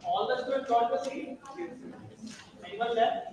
All the students got the seat? Anyone left?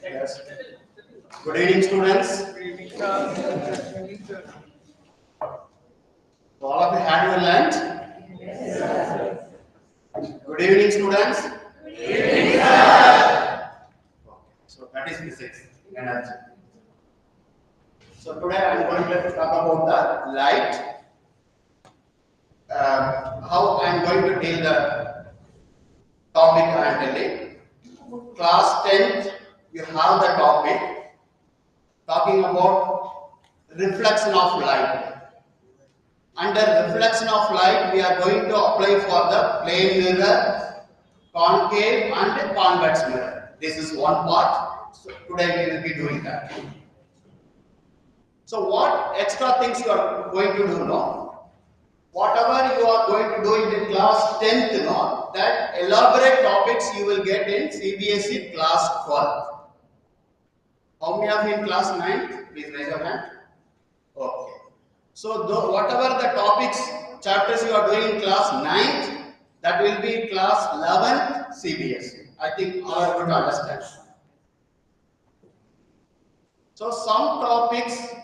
Yes. Good evening, students. All of you had your lunch? Yes. Good evening, students. Good evening, sir. So that is physics, energy. So today I am going to talk about the light. How I am going to deal the topic I am telling. Class 10th, you have the topic talking about reflection of light. Under reflection of light, we are going to apply for the plane mirror, concave and convex mirror. This is one part. So today we will be doing that. So what extra things you are going to do now? Whatever you are going to do in class 10th now, that elaborate topics you will get in CBSE class 12. How many of you in class 9th? Please raise your hand. Okay. So whatever the topics, chapters you are doing in class 9th, that will be class 11th CBSE. I think all are going to understand. So some topics,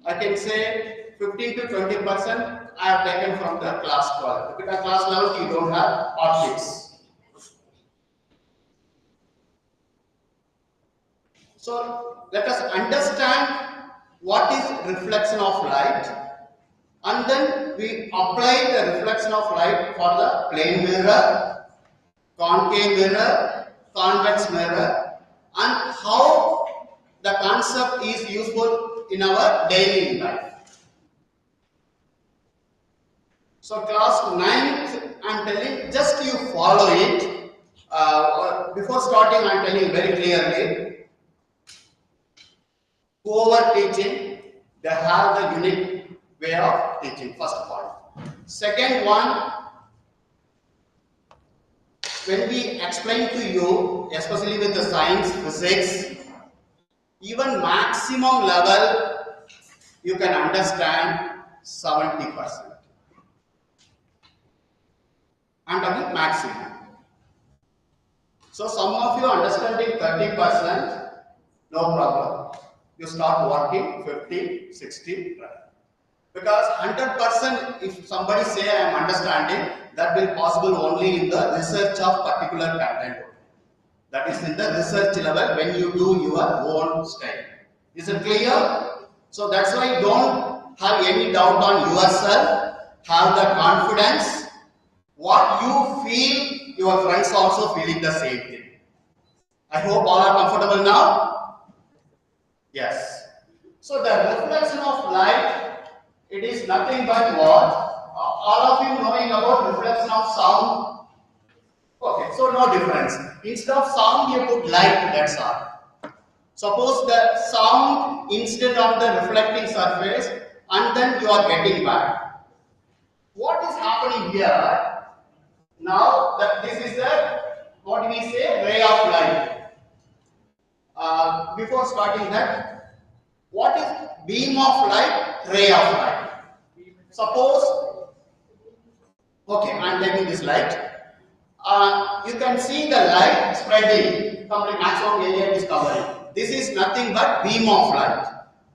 I can say 15 to 20% I have taken from the class 12. Because class 11th you don't have optics. So let us understand what is reflection of light, and then we apply the reflection of light for the plane mirror, concave mirror, convex mirror, and how the concept is useful in our daily life. So class 9th, I am telling, just you follow it. Before starting, I am telling very clearly, whoever teaching, they have the unique way of teaching, first point. Second one, when we explain to you, especially with the science, physics, even maximum level, you can understand 70%. I'm talking maximum. So some of you understanding 30%, no problem. You start working 50, 60, because 100% if somebody say I am understanding, that will possible only in the research of particular content. That is in the research level when you do your own study. Is it clear? So that's why don't have any doubt on yourself. Have the confidence. What you feel, your friends also feeling the same thing. I hope all are comfortable now. Yes. So the reflection of light, it is nothing but what? All of you knowing about reflection of sound. Okay, so no difference. Instead of sound, you put light, that's all. Suppose the sound instead of the reflecting surface, and then you are getting back. What is happening here? Now that this is the, what do we say, ray of light. Before starting that, what is beam of light, ray of light? Suppose, okay, I am taking this light. You can see the light spreading, complete maximum area it is covering. This is nothing but beam of light.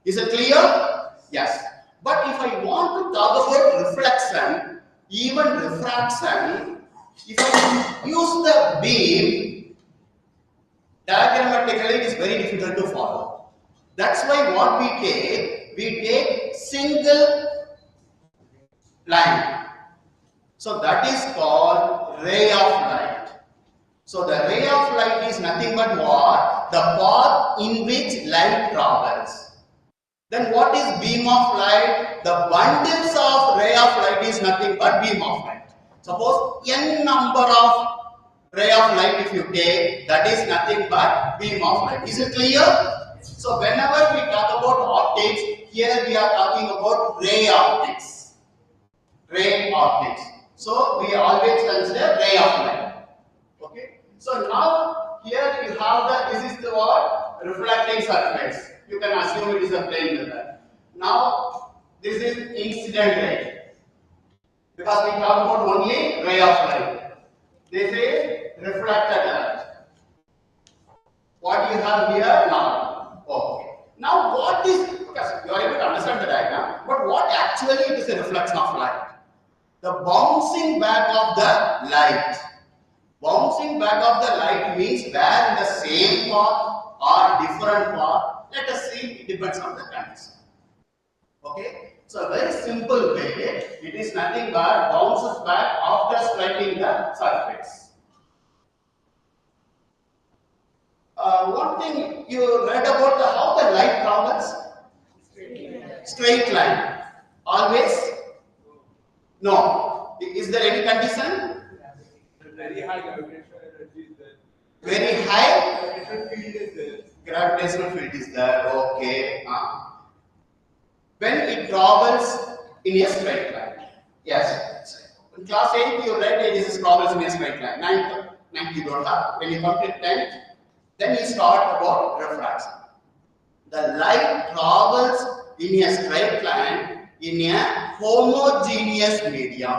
Is it clear? Yes. But if I want to talk about reflection, even refraction, if I use the beam, diagrammatically it is very difficult to follow. That's why what we take single line. So that is called ray of light. So the ray of light is nothing but what? The path in which light travels. Then what is beam of light? The bundles of ray of light is nothing but beam of light. Suppose n number of ray of light if you take, that is nothing but beam of light. Is it clear? So whenever we talk about optics, here we are talking about ray optics. Ray optics. So we always consider ray of light. Okay. So now here you have the, this is the what? Reflecting surface. You can assume it is a plane mirror. Now this is incident ray. Because we talk about only ray of light. This is reflected light. What you have here now? Okay. Now what is, because you are able to understand the diagram, but what actually it is a reflection of light? The bouncing back of the light. Bouncing back of the light means where in the same path or different path. Let us see, it depends on the condition. Okay, so a very simple way, it is nothing but bounces back after striking the surface. One thing you read about how the light travels? Straight line. Always? No. Is there any condition? Very high gravitational energy is there. Very high Gravitational field is there. gravitational field is there. Okay. When it travels in a straight line. Yes. In class 8 you read it is travels in a straight line. 9th you don't have. When you complete 10th, then you start about refraction. The light travels in a straight line in a homogeneous medium.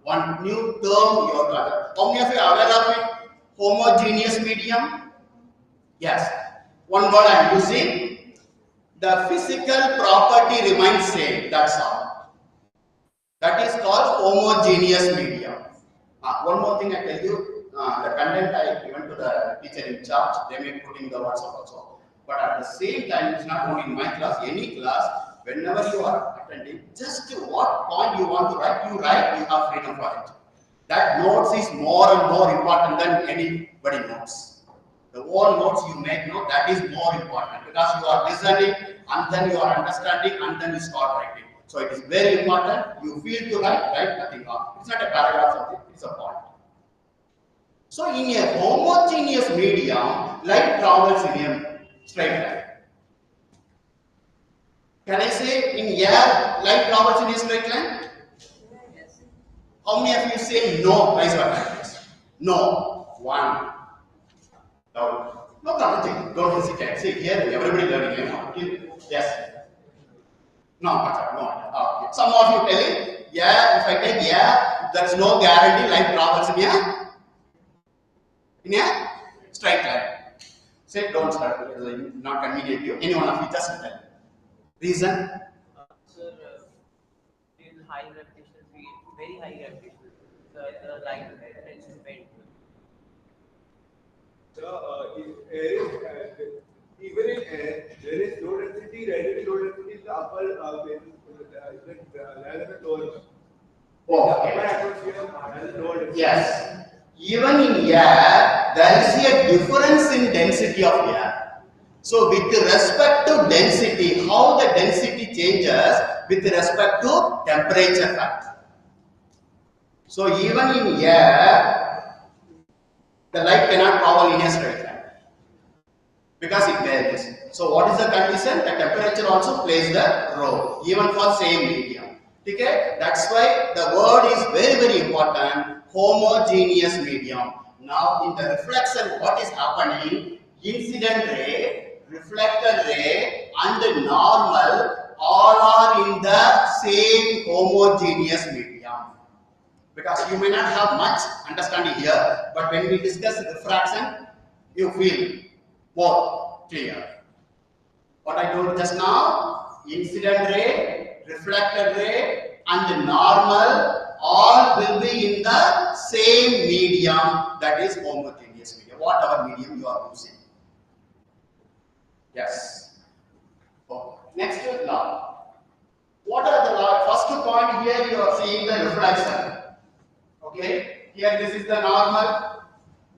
One new term you have got. How many of you are aware of it? Homogeneous medium? Yes. One word I am using. The physical property remains same. That's all. That is called homogeneous medium. One more thing I tell you. The content I given to the teacher in charge. They may put in the WhatsApp also. But at the same time, it's not only in my class, any class. Whenever you are attending, just what point you want to write, you have freedom for it. That notes is more and more important than anybody notes. The whole notes you make note, that is more important because you are listening and then you are understanding and then you start writing. So it is very important. You feel to write nothing wrong. It's not a paragraph something, it's a point. So in a homogeneous medium, light travels in a straight line. Can I say in air, light travels in a straight line? Yes. How many of you say no? Raise your hand, please. No. One. No. No problem. Don't hesitate. See here, everybody learning. Yes. No. No. Okay. Some of you telling, yeah. If I take yeah, there's no guarantee light travels in a straight line. Say don't start. Not convenient to you. Any one of you just tell. Reason? Sir, in high gravitational field, very high gravitational, the light tends to bend. So, air is even in air, there is low density, relatively low density in the upper phases, rather than lower. Oh, The upper atmosphere has lower density. yes. Even in air, there is a difference in density of air. So, with respect to density, how the density changes with respect to temperature factor. So, even in air, the light cannot travel in a straight line because it varies. So, what is the condition? The temperature also plays the role, even for same medium. Okay? That's why the word is very important. Homogeneous medium. Now, in the reflection, what is happening? Incident ray, reflected ray, and the normal all are in the same homogeneous medium. Because you may not have much understanding here, but when we discuss refraction, you feel more clear. What I told just now, incident ray, reflected ray, and the normal all will be in the same medium, that is homogeneous medium, whatever medium you are using. Yes. Okay. Next law. What are the law? First point here you are seeing the reflection. Okay. Here this is the normal.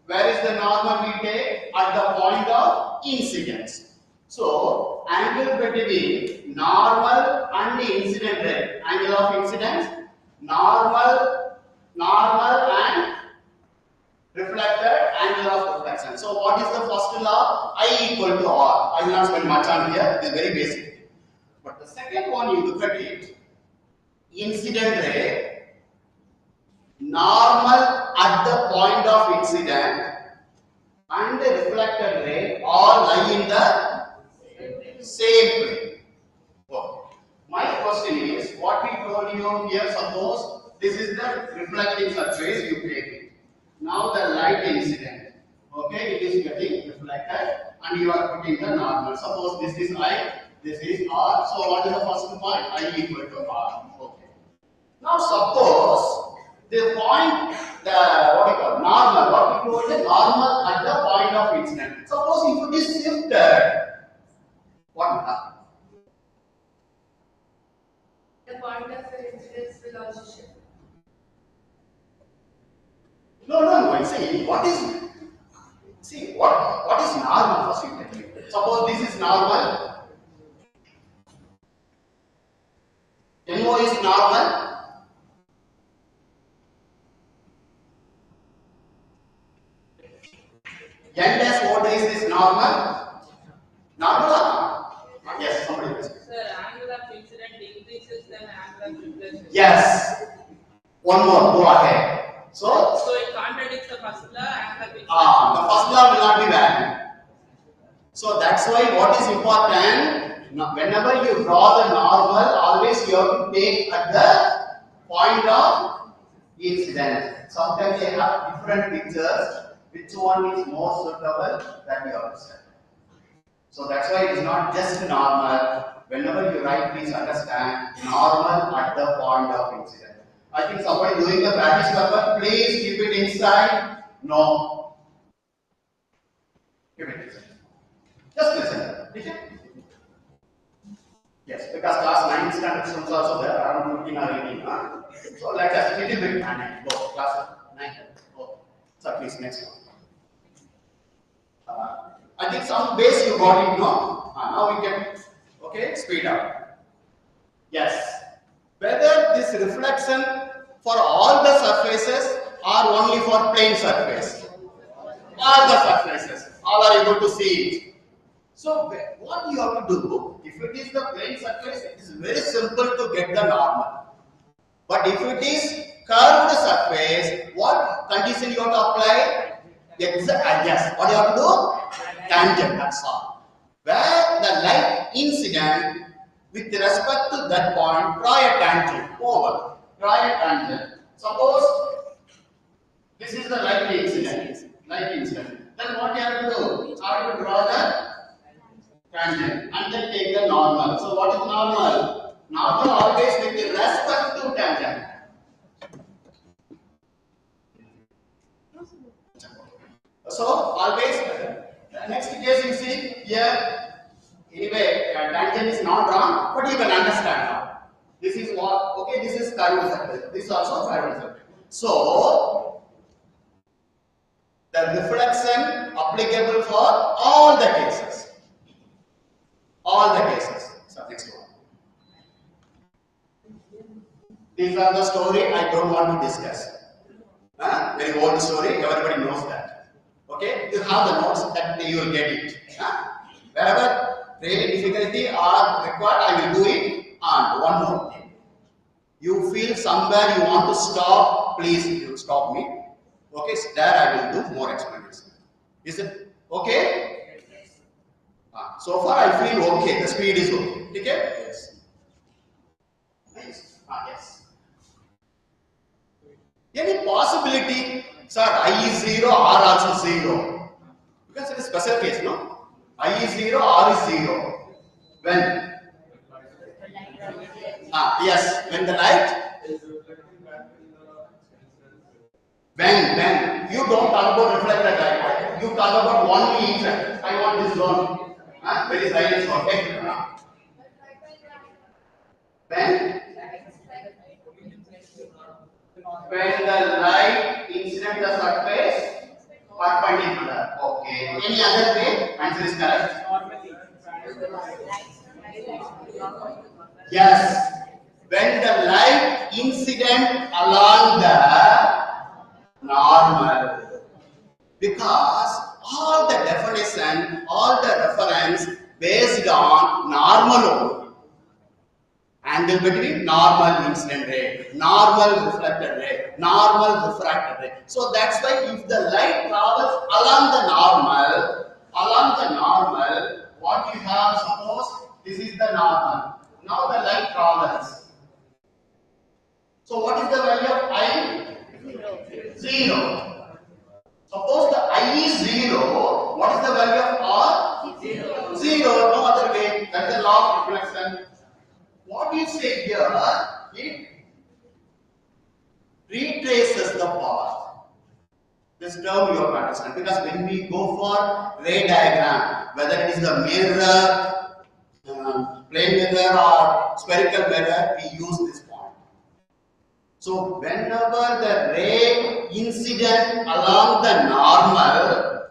Where is the normal we take? At the point of incidence. So, angle between normal and the incident ray. Angle of incidence, normal and reflected angle of reflection. So, what is the first law? I equal to R. I will not spend much on here. It is very basic. But the second one, you look at it. Incident ray, normal at the point of incident, and the reflected ray all lie in the same plane. Okay. My question is, what we told you here, suppose this is the reflecting surface, you take it. Now the light incident, okay, it is getting reflected and you are putting the normal. Suppose this is I, this is R. So what is the first point? I equal to R. Okay. Now suppose the point, the what you call normal, what we call the normal at the point of incident. Suppose if it is shifted, what will happen? The point of incidence will also shift. No. See, what is normal first you tell me. Suppose this is normal. NO is normal. N dash O dash is normal. Normal or not? Yes, somebody will say. Sir, angle of incident increases then angle of reflection. Yes. One more, go ahead. So it contradicts the first law, angle of incident. the first law will not be valid. So that's why what is important, whenever you draw the normal, always you have to take at the point of incidence. Sometimes they have different pictures. Which one is more suitable, that you have to set. So that's why it is not just normal. Whenever you write, please understand normal at the point of incidence. I think somebody doing the practice paper, please keep it inside. No. Keep it inside. Just listen. Okay? Yes, because class 9 standard students also there, around 15 or 18. So let us little bit panic. Go, class 9. Go. So please, next one. I think some base you got it, no? Now we can, okay, speed up. Yes. Whether this reflection for all the surfaces or only for plane surface? All the surfaces. All are able to see it. So what you have to do, if it is the plane surface, it is very simple to get the normal. But if it is curved surface, what condition you have to apply? Yes, what you have to do? Tangent, that's all. Where the light incident with respect to that point, draw a tangent over. Draw a tangent. Suppose this is the light incident. Then what you have to do? You have to draw the tangent and then take the normal. So what is normal? Normal always with respect to tangent. So always next case you see here. Anyway, tangent is not drawn, but you can understand now. This is what, okay, this is curved circle. This is also curved circle. So, the reflection applicable for all the cases. All the cases. So, next one. These are the story I don't want to discuss. Very old story, everybody knows that. Okay, you have the notes that you will get it. Wherever really difficulty are required, I will do it. And one more thing. You feel somewhere you want to stop, please you stop me. Okay, so there I will do more explanation. Is it okay? So far I feel okay, the speed is okay. Okay? Yes. Nice. Yes. Any possibility, sir, I is 0, R also 0. Because it is special case, no? I is 0, R is 0. When? Yes, when the light? When? You don't talk about reflected light. You talk about only inside. I want this zone. Very silent zone. When? When the light incident the surface perpendicular. Okay. Any other way? Answer is correct. Yes. When the light incident along the normal. Because all the definition, all the reference based on normal only. Angle between normal incident ray, normal reflected ray, normal refracted ray. So that's why if the light travels along the normal, what you have, suppose this is the normal. Now the light travels. So what is the value of I? 0. Suppose the I is 0, what is the value of R? 0. No other way. That is the law of reflection. What you say here, it retraces the path. This term you have to understand, because when we go for ray diagram, whether it is the mirror, plane mirror or spherical mirror, we use this point. So whenever the ray incident along the normal,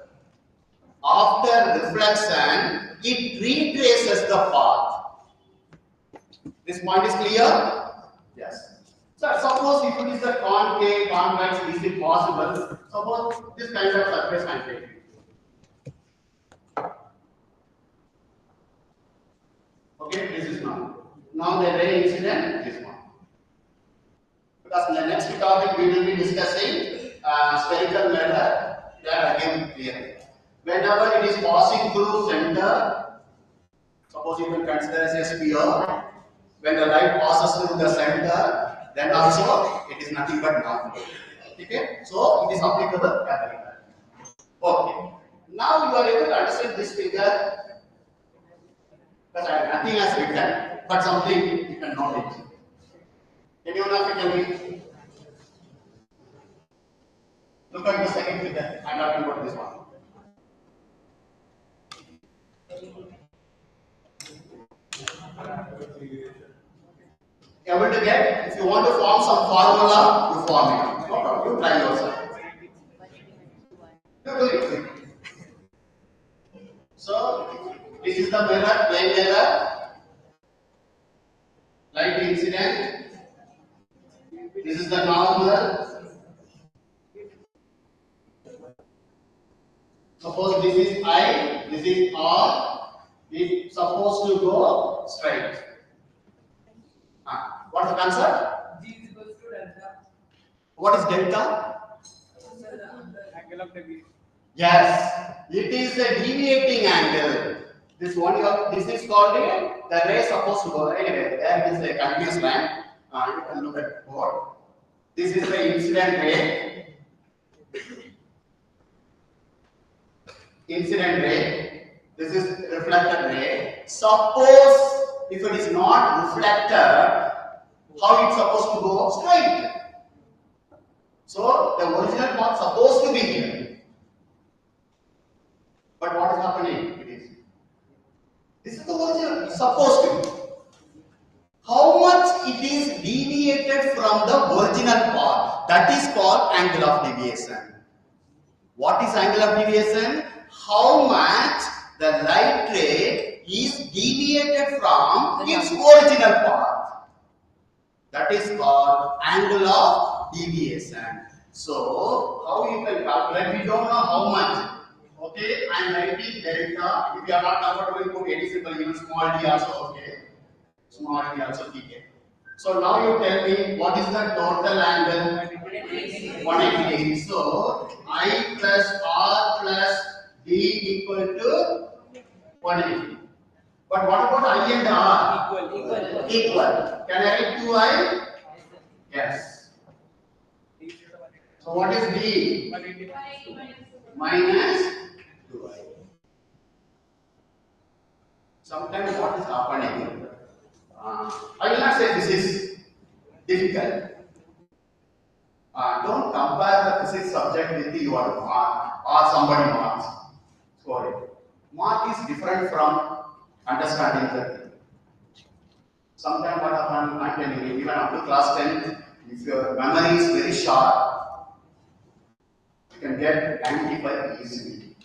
after reflection, it retraces the path. This point is clear? Yes. So suppose if it is the concave, convex, is it possible? Suppose this kind of surface I take. Okay, this is now. Now the ray incident is one. Because in the next topic we will be discussing spherical mirror. That again clear. Whenever it is passing through center, suppose you can consider as a sphere. When the light passes through the center, then also it is nothing but normal. Okay? So it is applicable everywhere. Okay. Now you are able to understand this figure. Because nothing has written, but something you can note it. Anyone of you tell me? Look at the second figure. I'm talking about this one. Able to get? If you want to form some formula, you form it. No problem. You try yourself. You do it. So this is the mirror, plane mirror, light incident. This is the normal. Suppose this is I, this is R. It's supposed to go straight. What's the concept? G is equals to delta. What is delta? Angle of deviation. Yes, it is a deviating angle. This one, this is called the ray supposed to go. Anyway, there is a continuous line. You can look at board. This is the incident ray. Incident ray. This is reflected ray. Suppose if it is not reflected, how it's supposed to go? Straight. So the original path supposed to be here. But what is supposed to be. How much it is deviated from the original path, that is called angle of deviation. What is angle of deviation? How much the light ray is deviated from its original path. That is called angle of deviation. So, how you can calculate? We don't know how much. Okay, I am writing delta. If you are not comfortable, put any symbol, even small d also okay. Small d also okay. So now you tell me what is the total angle? 180 degrees. So I plus R plus D equal to 180. But what about I and R? Equal. Can I write 2I? Yes. So what is D? Minus 2I. Sometimes what is happening? I will not say this is difficult. Don't compare the physics subject with your mark or somebody marks. Sorry. Mark is different from understanding the thing. Sometimes what happens, I'm telling you, even up to class 10, if your memory is very sharp, you can get 95 easily.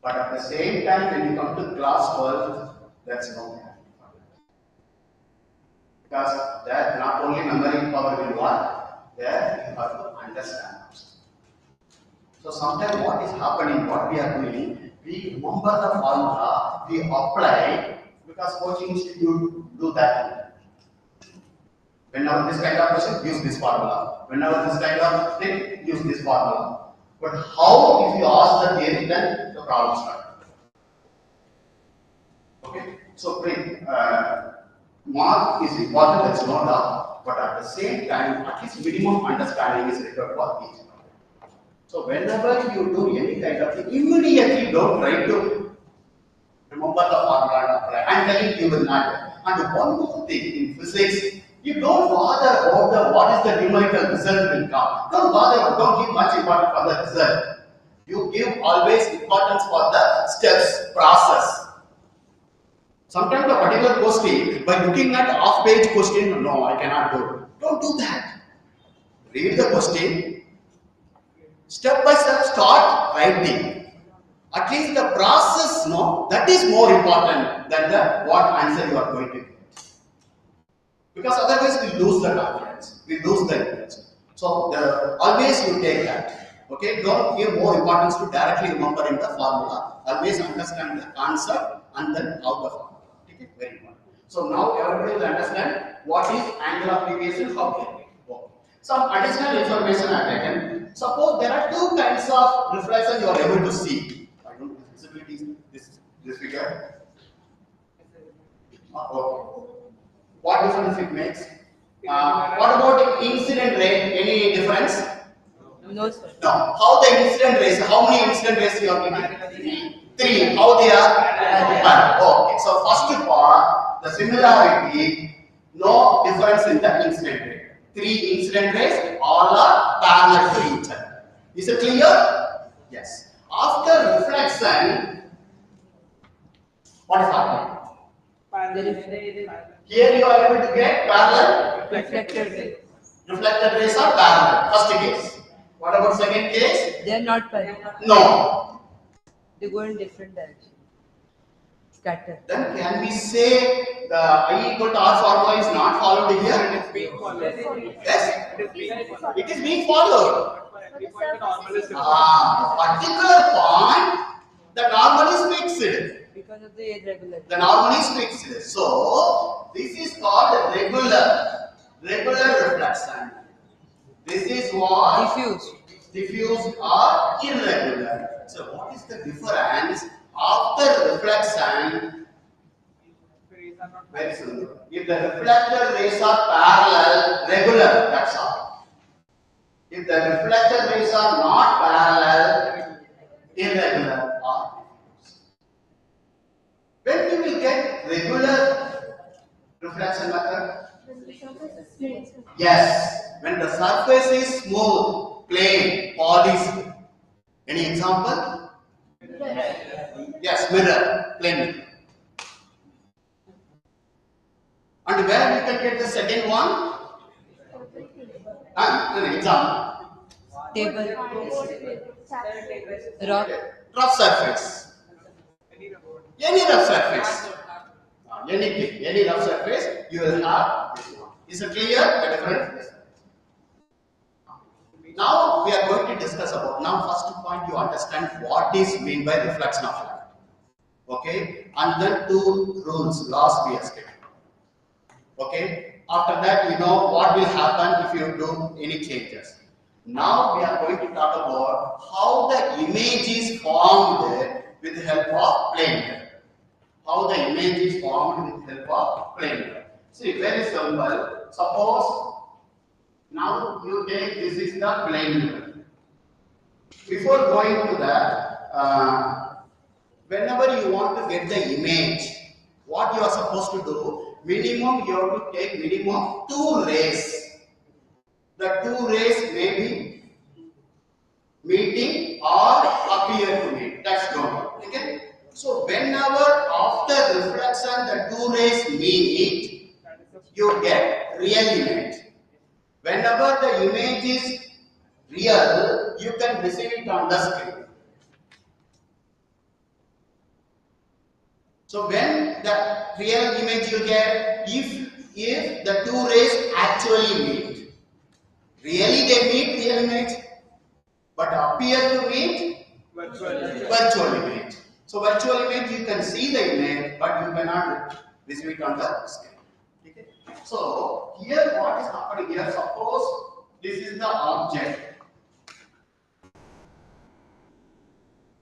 But at the same time, when you come to class 12, that's no guarantee. Because there not only memory power will work, there you have to understand. So sometimes what is happening, what we are doing, we remember the formula, we apply, because coaching institute do that. Whenever this kind of question, use this formula. Whenever this kind of thing, use this formula. But how, if you ask the theory, then the problem starts. Okay, so bring mark is important, that's no doubt, but at the same time, at least minimum understanding is required for each. So whenever you do any kind of thing, immediately don't try to remember the formula and apply. I'm telling you will not. And one more thing in physics, you don't bother about what is the numerical result will come. Don't bother, don't give much importance for the result. You give always importance for the steps, process. Sometimes a particular question, by looking at half-page question, no, I cannot do. Don't do that. Read the question, step by step, start writing. At least the process, no, that is more important than the what answer you are going to get. Because otherwise we lose the confidence, we lose the interest. So always you take that. Okay, don't give more importance to directly remembering the formula. Always understand the concept and then how the formula. Okay, very important. So now everybody will understand what is angle of deviation, how can we work. Some additional information I have taken. Suppose there are two kinds of reflection you are able to see. I don't know if visibility is this figure. Okay. What difference it makes? What about incident ray? Any difference? No, sir. No. How the incident rays? How many incident rays you are given? Three. How they are? One. Okay. So first part, the similarity, no difference in the incident ray. Three incident rays, all are parallel to each other. Is it clear? Yes. After reflection, what is happening? Here you are able to get parallel. Reflected ray. Reflected rays are parallel. First case. What about second case? They are not parallel. No. They go in different directions. Scatter. Then can we say the I equal to R formula is not followed here? Yes? It is being followed. Particular point, the normal is fixed. Because of the irregularity. The normal is fixed. So, this is called regular reflection. This is what? Diffuse or irregular. So, what is the difference after reflection? Very simple. If the reflected rays are parallel, regular, that's all. If the reflected rays are not parallel, irregular or diffuse. When we will get regular reflection method? Yes, when the surface is smooth, plain, polished. Any example? Yes, mirror, plain mirror. And where you can get the second one? An example. Table. Rock. Rough surface. Any rough surface. Anything, any rough surface, you will have this one. Is it clear? The difference? Now we are going to discuss about, now first point you understand what is meant by reflection of light. Okay, and then two rules, laws we have stated. Okay, after that you know what will happen if you do any changes. Now we are going to talk about how the image is formed with the help of plane wave. How the image is formed with the help of plane wave. See, very simple. Suppose now you take this is the plane wave. Before going to that, whenever you want to get the image, what you are supposed to do, minimum you have to take minimum 2 rays. The 2 rays may be meeting or appear to meet. That's normal. Okay? So whenever after reflection the 2 rays meet, you get real image. Whenever the image is real, you can receive it on the screen. So when the real image you get, if the 2 rays actually meet, really they meet real image, but appear to meet virtual image. So virtual image you can see the image, but you cannot receive it on the screen. Okay. So here what is happening here? Suppose this is the object.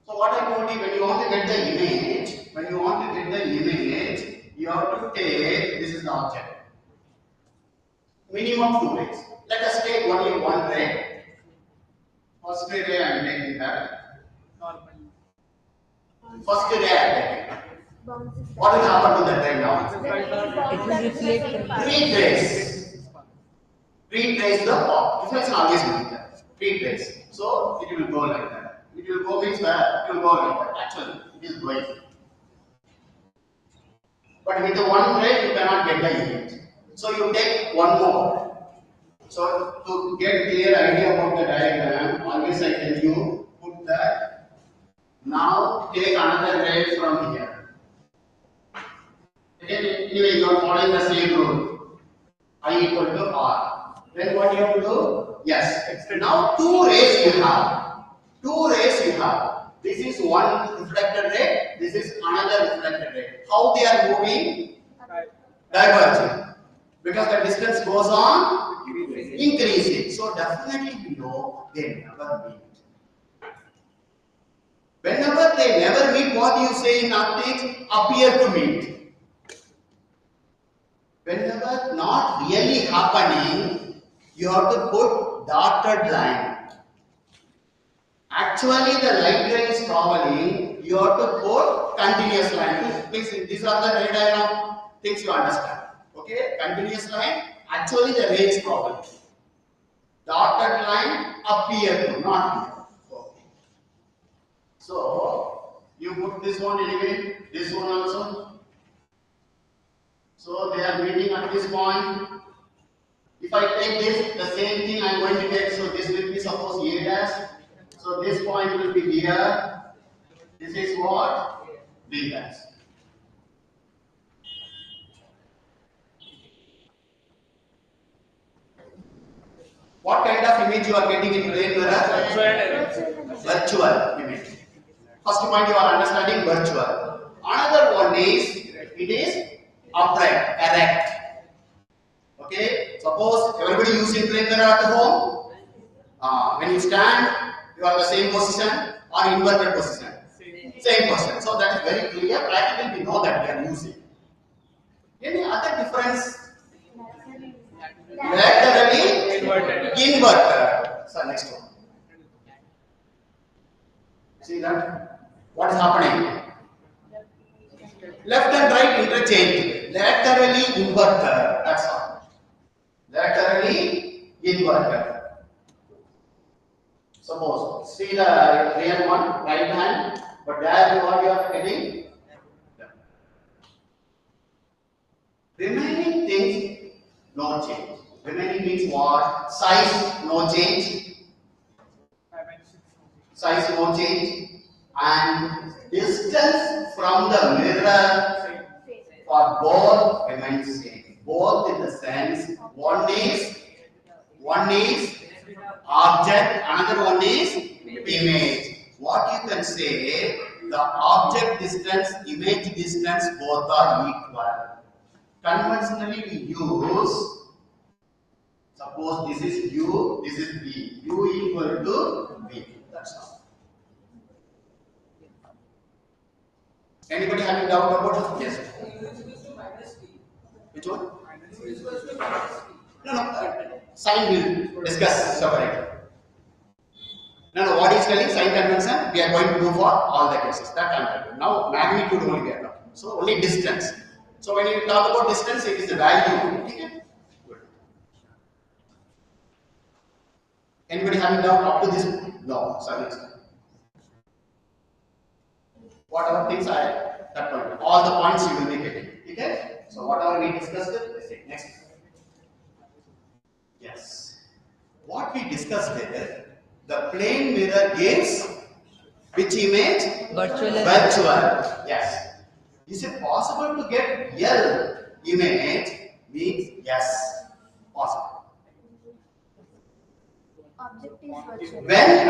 So what I told you, when you want to get the image, you have to take, this is the object. Minimum 2 rays. Let us take only one ray. First ray I am taking that. First ray I am taking. What will happen to that ray now? It will reflect. Retrace the pop. Reflection always will be there. Retrace. So it will go like that. It will go means where? It will go like that. Actually, it is going. But with the one ray, you cannot get the image. So you take one more. So to get clear idea about the diagram, always I tell you, put that. Now take another ray from here. Again, anyway, you are following the same rule. I equal to R. Then what you have to do? Yes. Now 2 rays you have. 2 rays you have. This is one reflected ray. This is another reflected ray. How they are moving? Diverging. Because the distance goes on increasing. So definitely we know they never meet. Whenever they never meet, what you say in optics? Appear to meet. Whenever not really happening, you have to put dotted line. Actually, the light ray is traveling, you have to put continuous line. Please, these are the ray diagram things you understand. Okay, continuous line. Actually, the ray is traveling. Dotted line appear to, not here. Okay. So you put this one anyway, this one also. So they are meeting at this point. If I take this, the same thing I am going to get. So this will be suppose A dash. So this point will be here. This is what? B dash. What kind of image you are getting in plane mirror? Virtual image. First point you are understanding virtual. Another one is it is upright, erect. Okay. Suppose everybody using plane mirror at home. When you stand, you are the same position or inverted position. Same position. So that is very clear. Practically we know that we are using. Any other difference? Laterally inverted. So next one. See that? What is happening? Left and right interchange. Laterally inverted. That's all. Laterally inverted. Suppose, see the real one, right hand. But there what you are getting? Remaining things, no change. Remaining means what? Size, no change. Size, no change. And distance from the mirror for both remains same. Both in the sense, one is object, another one is image. What you can say, the object distance, image distance, both are equal. Conventionally we use, suppose this is u, this is v. U equal to v. That's all. Anybody having doubt about it? Yes. Which one? No. Sign will discuss separately. No. What is telling sign convention? We are going to do for all the cases. That I'm telling. Now magnitude only we are talking. So only distance. So when you talk about distance, it is the value. Okay. Good. Anybody having doubt up to this? No. Sorry. Whatever things I that point, all the points you will be getting. Okay. So whatever we discussed, let's take next. Yes. What we discussed there, the plane mirror gives which image? Virtual. Yes. Is it possible to get L image? Means yes. Possible. Object is virtual. When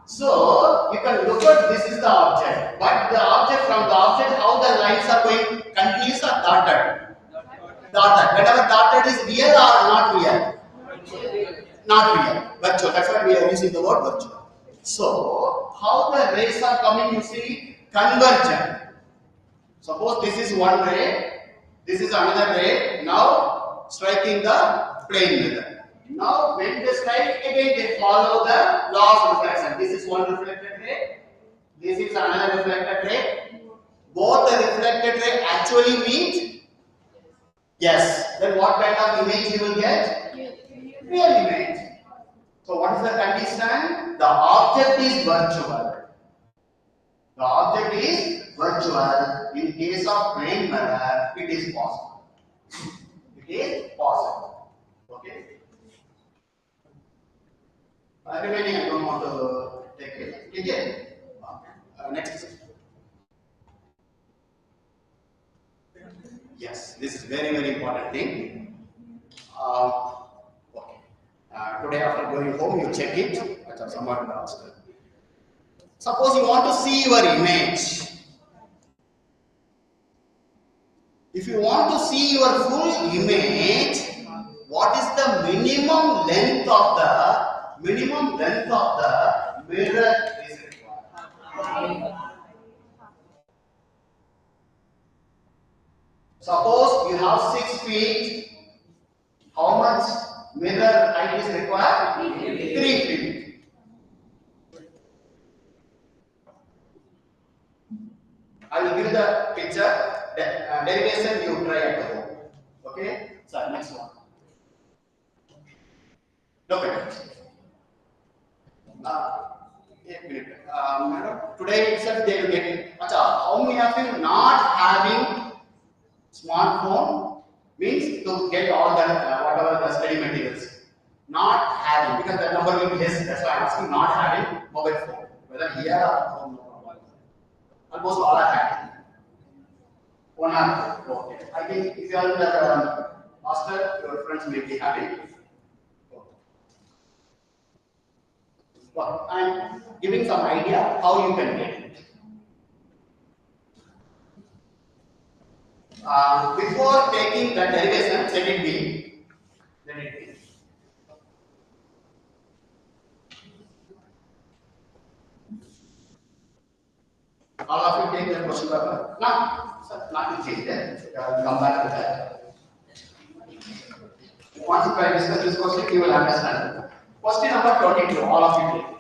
so you can look at this is the object, but the object from the object, how the lines are going continuous or dotted? Dotted. Whenever dotted is real or not real? Not real. Virtual. That's why we are using the word virtual. So how the rays are coming, you see, convergent. Suppose this is one ray, this is another ray. Now striking the plane mirror. Now when they strike again, they follow the law of refraction. This is one reflected ray, this is another reflected ray. Both the reflected ray actually meet. Yes. Then what kind of image you will get? Real image. So what is the condition? The object is virtual. The object is virtual. In case of plane mirror, it is possible. It is possible. Okay. Remaining, I don't want to take it. Okay. Next. Yes, this is very important thing. Okay. Today after going home, you check it. Someone asked. Suppose you want to see your image. If you want to see your full image, what is the minimum length of the mirror is required? Suppose you have 6 feet, how much mirror height is required? 3 feet. I will give the picture. Derivation you try at home. Okay? So next one. Look at it. Madam, today itself they will get it. How many of you not having smartphone means to get all the whatever the study materials? Not having, because the number will be less. That's why I'm asking not having mobile phone. Whether here or home, no problem. Almost all are having. One are okay. I think if you are in the master, your friends may be having. Well, I'm giving some idea how you can get it. Before taking the derivation, let it be. All of you take the question paper. Now, not to change that. Come back to that. Once you discuss this question, you will understand. Question number 22. All of you take.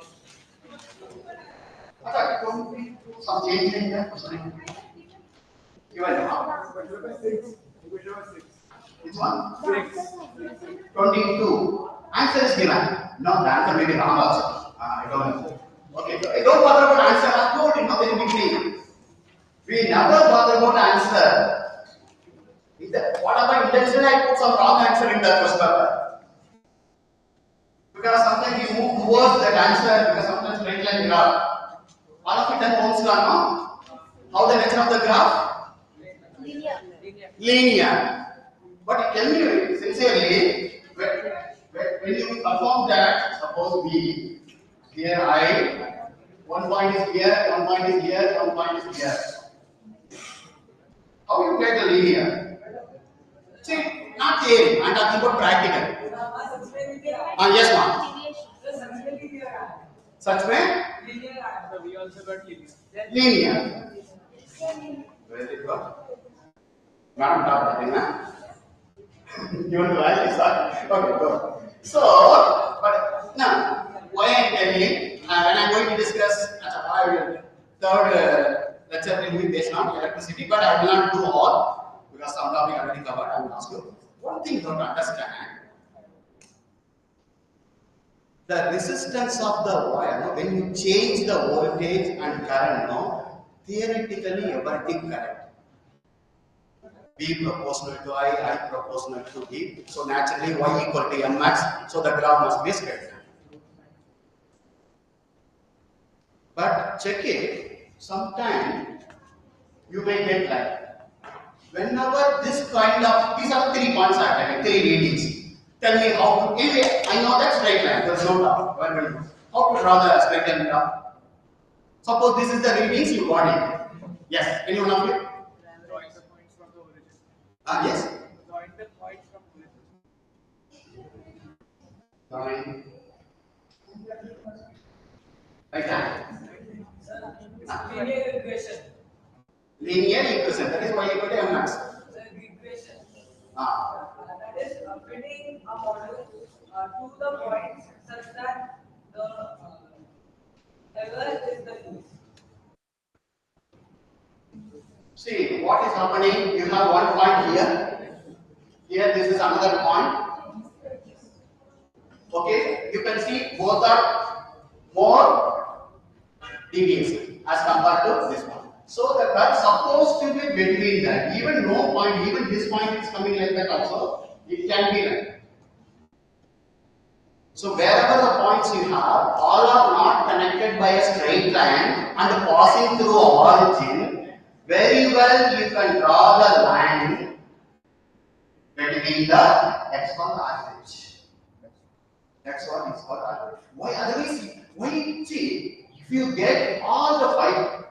Some change in that question. Given how? Which one? 22. Answer is given. No, the answer may be wrong also. I don't know. Okay, so don't bother about answer. I told you, there will be put some wrong answer in the question paper. Because sometimes we move towards that answer because sometimes straight line graph. All of it then bones down, no? How the nature of the graph? Linear. But tell me sincerely, when you perform that, suppose B, here I, one point is here, one point is here, one point is here. How you get the linear? See, not theory, I'm talking about practical. Yes, ma'am. Such way? So we also got linear. Linear. Very good. Madam, talk nothing, huh? You want to write this, huh? Okay, go. So, but now, why I am telling, when I am going to discuss third lecture will be based on electricity, but I will not do all because some topic already covered. I will ask you. One thing you have to understand, the resistance of the wire, no, when you change the voltage and current, no, theoretically everything correct. B proportional to I proportional to B. So naturally Y equal to M max. So the graph must be straight line. But check it, sometime you may get like, whenever this kind of, these are 3 points I have taken, 3 readings. Tell me how to, anyway, I know that straight line, there is no doubt. How to draw the straight line graph? Suppose this is the readings you got it. Yes, anyone of you? Drawing the points from the origin. Yes? Drawing the points from origin. Drawing. Right hand. Linear regression. Linear equation, that is Y equal to M max. Regression. That is fitting a model to the points such that the error is the least. See, what is happening? You have one point here. Here, this is another point. Okay, you can see both are more deviation as compared to this one. So the curve supposed to be between that. Even no point, even this point is coming like that also. It can be like that. So wherever the points you have, all are not connected by a straight line and passing through origin. Very well, you can draw the line between the x1 average. That's what is called average. Why otherwise? Why see? If you get all the 5,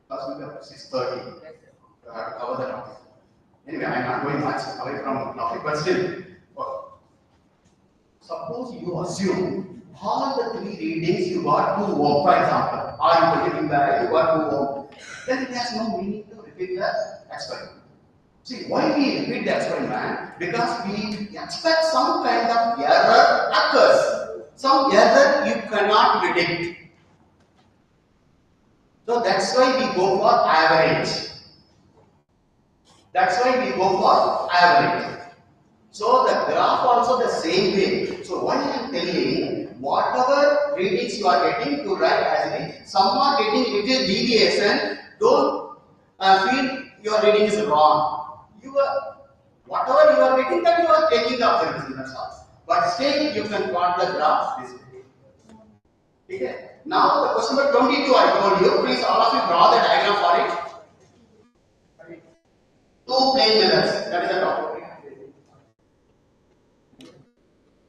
plus we have 6:30. You have to cover the topic. Anyway, I am not going much away from the topic, but still. Suppose you assume all the 3 readings you got 2 ohm, for example, or you put it in the you got 2 ohm, then it has no meaning to repeat the experiment. See, why we repeat the experiment? Because we expect some kind of error occurs. Some error you cannot predict. So that's why we go for average. That's why we go for average. So the graph also the same way. So what I am telling, whatever readings you are getting to write as it, some are getting little deviation. Don't feel your reading is wrong. Whatever you are getting, that you are taking the observation. That's all. But still you can plot the graph this way. Okay. Now the question number 22 I told you. Please all of you draw the diagram for it. 2 plane mirrors. That is the topic.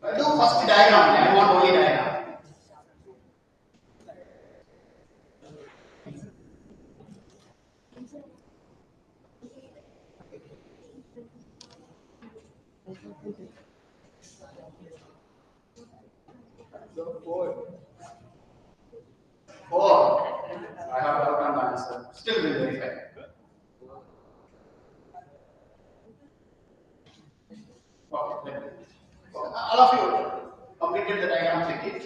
Do first diagram. I want only diagram. So 4. 4. I have doubt on the answer. Still will verify. Okay. All of you completed the diagram, check it.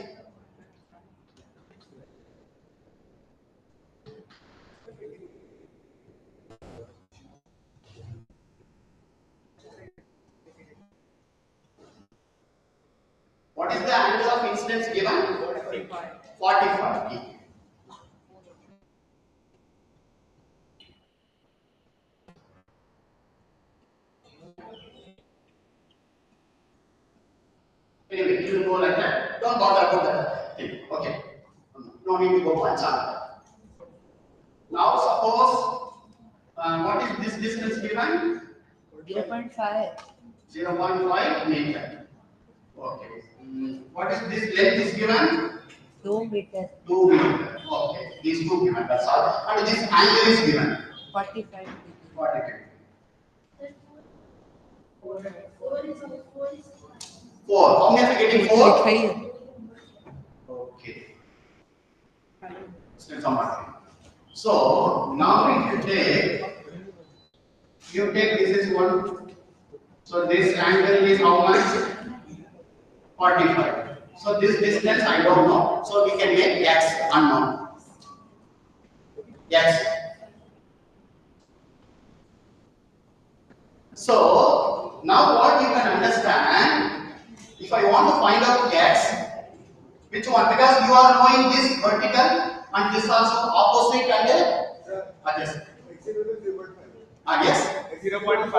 What is the angle of incidence given? 45. will go like that. Don't bother about that thing. Okay. No need to go much on. Now suppose what is this distance given? 0.5. 0.5 meter. Okay. What is this length is given? 2 meters. 2 meter. Okay. These two given. That's all. And this angle is given. 45 degrees. 45. 4 is 4. How many are getting 4? 5. Okay. Still some more. So now if you take this is one. So this angle is how much? 45. So this distance I don't know. So we can make x unknown. X. So now what you can understand, if I want to find out x, which one? Because you are knowing this vertical and this also opposite and adjacent. Yes? 0.5.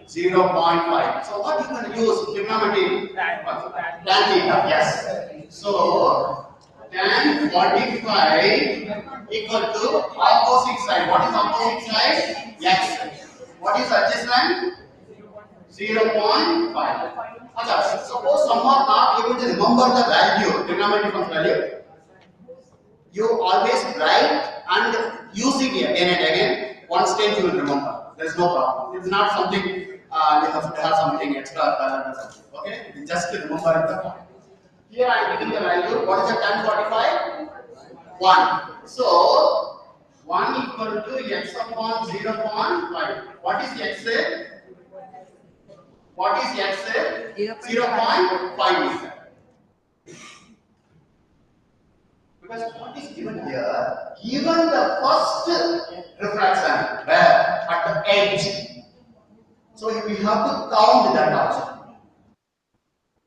0.5. So what you can use? Trigonometry. Tan theta. Yes. So tan 45 equal to opposite side. What is opposite side? X. What is adjacent? 0.5. Suppose some are not able to remember the value, trigonometry function value. You always write and use it again and again. One stage you will remember. There is no problem. It's not something you have to have something extra or something. Okay? You just remember it. Here I am giving the value. What is the tan 45? 1. So 1 equal to x upon 0.5. What is x? What is x? 0.5 meter. Because what is given here, given the first refraction where at the edge. So we have to count that also.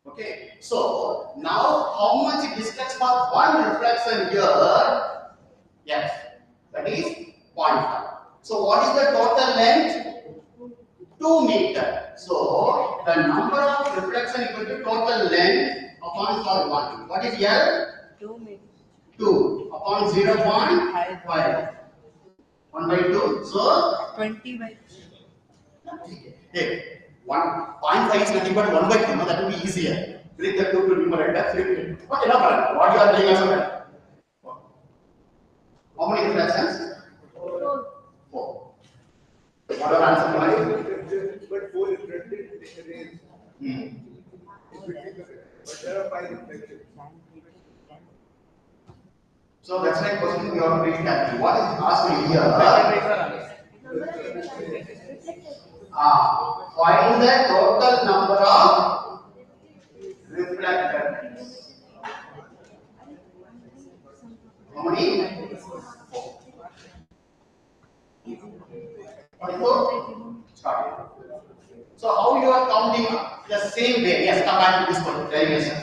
Okay. So now how much distance for one refraction here? Yes, that is 0.5. So what is the total length? 2 meter. So the number of reflection equal to total length upon for 1. What is L? 2 meters. 2 upon 0.5. 1 by 2. So 20 by hey, 1.5 is nothing but 1 by 2. No, that will be easier. Break the 2 to numerator. Okay, no problem. What you are doing also well. How many reflections? 4. What are answer? 5 but 4 reflected rays. But there are 5 reflections. So that's why question you have to read carefully. What is asked here? Find the total number of reflected rays. How many? 4. Start. So how you are counting the same way? Yes, come back to this one. Derivation.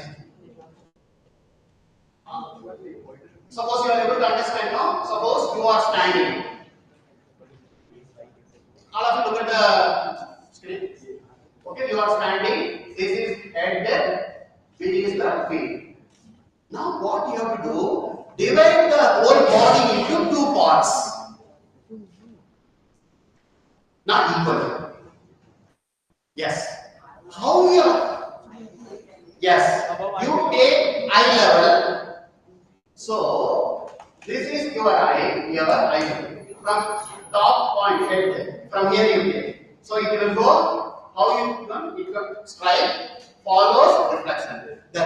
Suppose you are able to understand now. Suppose you are standing. All of you look at the screen. Okay, you are standing. This is head. This is the feet. Now what you have to do? Divide the whole body into 2 parts. Not equal. Yes. How you? Yes. You take eye level. So this is your eye. From top point head. From here you take. So it will go. How you come? It will strike. Follows reflection. The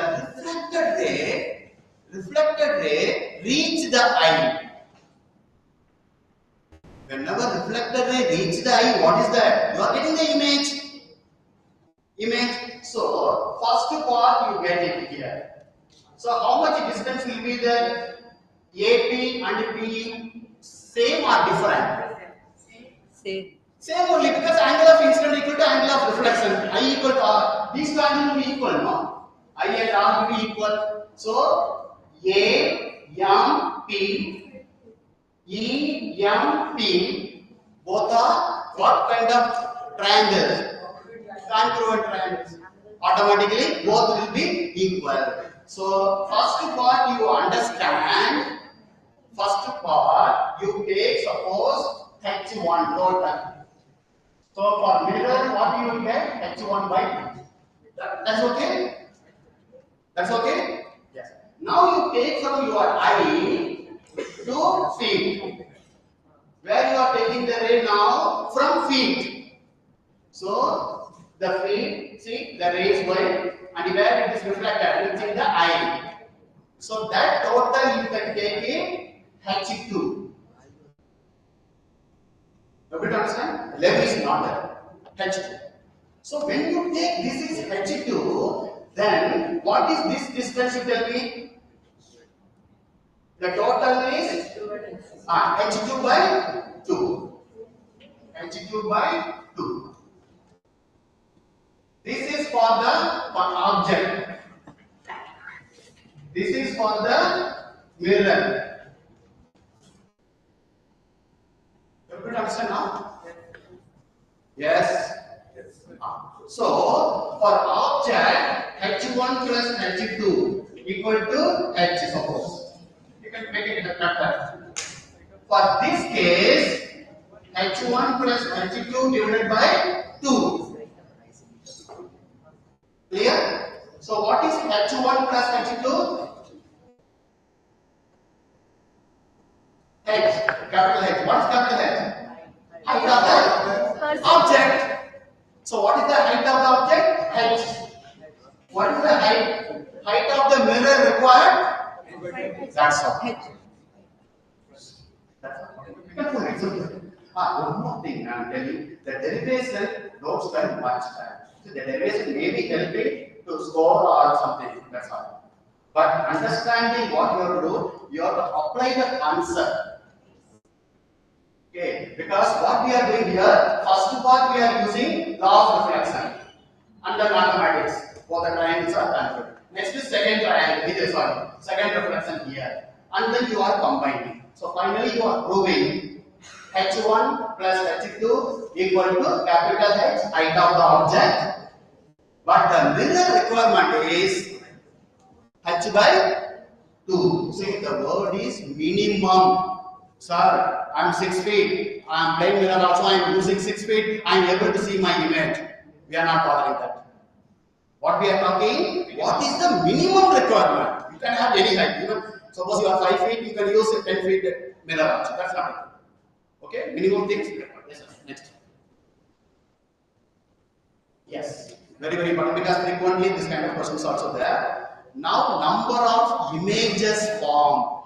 reflected ray reach the eye. Whenever reflected ray reach the eye, what is that? You are getting the image. So first part you get it here. So how much distance will be there? AP and PE same or different? same. Same only, because angle of incident equal to angle of reflection. I equal to R. These two angles will be equal, no? I and R will be equal. So A, M, P, E, M, P, both are what kind of triangles? Congruent triangles. automatically both will be equal. So first part you understand. First part you take suppose H1 total. So for mirror what you will get H1 by 2. That's okay? That's okay? Yes. Now you take from your eye to feet. Where you are taking the ray now? From feet. So the feet, see the ray is going and where it is reflected, it's in the eye. So that total you can take in H2. Nobody understand? Level is not there. H2. So when you take this is H2, then what is this distance you tell me? The total is H2 by 2. H2 by 2. This is for the object. This is for the mirror. Everybody understand now? Yes. So for object H1 plus H2 equal to H suppose. You can make it better. For this case H1 plus H2 divided by 2. Clear? So what is H1 plus H2? H, capital H. What is capital H? Height of the object. So what is the height of the object? H. What is the height of the mirror required? That's all. That's all. One more thing I am telling you. The derivation don't spend much time. So the derivation may be helping to score or something. That's all. But understanding what you have to do, you have to apply the answer. Okay, because what we are doing here, first part we are using law of reflection under mathematics. For the triangles are considered. Next is second triangle, second reflection here. And then you are combining. So finally you are proving H1 plus H2 equal to capital H, height of the object. But the mirror requirement is H by 2. See, the word is minimum. Sir, I am 6 feet. I am playing mirror also. I am using 6 feet. I am able to see my image. We are not bothering that. What we are talking? What is the minimum requirement? You can have any height. Even suppose you are 5 feet, you can use a 10 feet mirror also. That's not it. Okay? Minimum things. Yes, sir. Next. Yes. Very, very important because frequently this kind of questions also there. Now, number of images formed.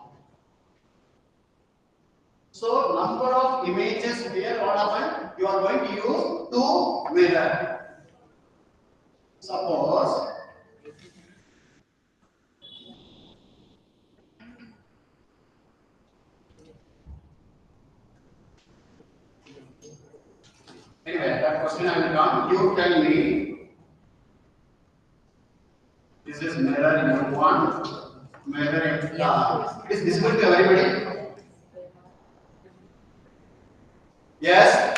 So, number of images here, what happened? You are going to use two mirror. Suppose anyway, that question I will come. You tell me this is mirror M1, mirror M2. It is visible to everybody? Yes?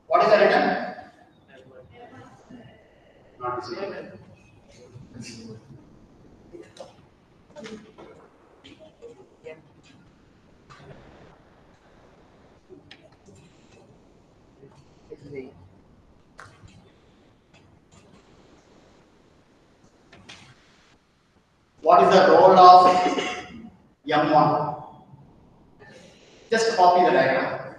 What is the written? Not visible. What is the role of M1? Just copy the diagram.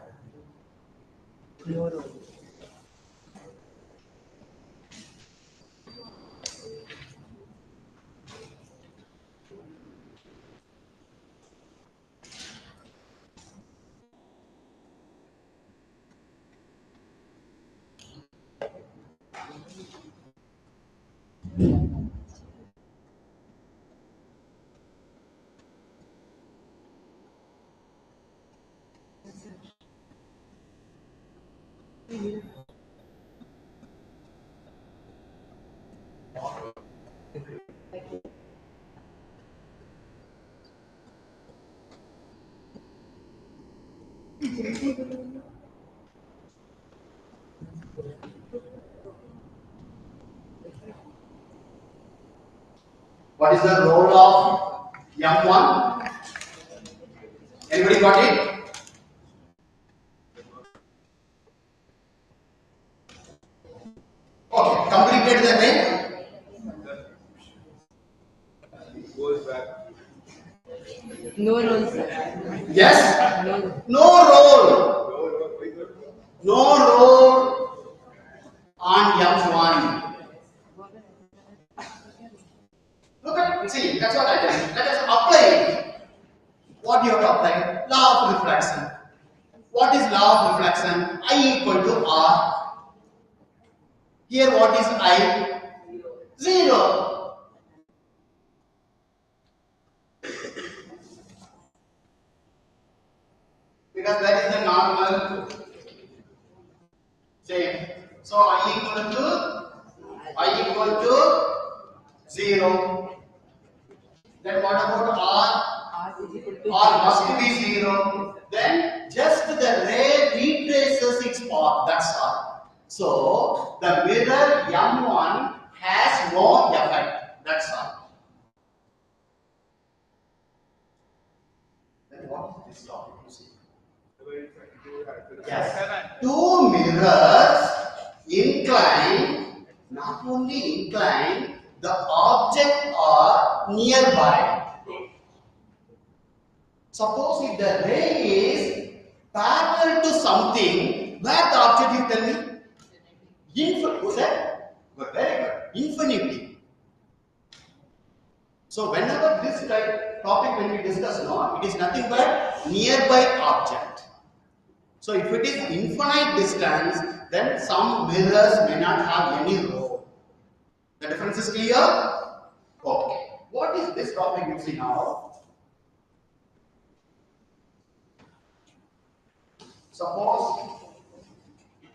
What is the role of M1? Anybody got it? Okay, completed the way. Goes back. No role, sir. Yes? No. No role. No role on M1. Look at, see, that's what I did. Let us apply it. What do you have to apply? Law of refraction. What is law of refraction? I equal to R. Here what is I? 0. Because that is the normal. Same. So I equal to 0. Then what about R? R is equal to R must be 0. Then just the ray retraces its path. That's all. So the mirror M1 has no effect. That's all. Then what is this topic? You see? Yes. Two mirrors incline, not only incline, the object are nearby. Suppose if the ray is parallel to something, where the object you tell me? Infinity. Who said? Good, very good. Infinity. So whenever this topic when we discuss now, it is nothing but nearby object. So if it is infinite distance, then some mirrors may not have any role. The difference is clear? Okay. What is this topic you see now? Suppose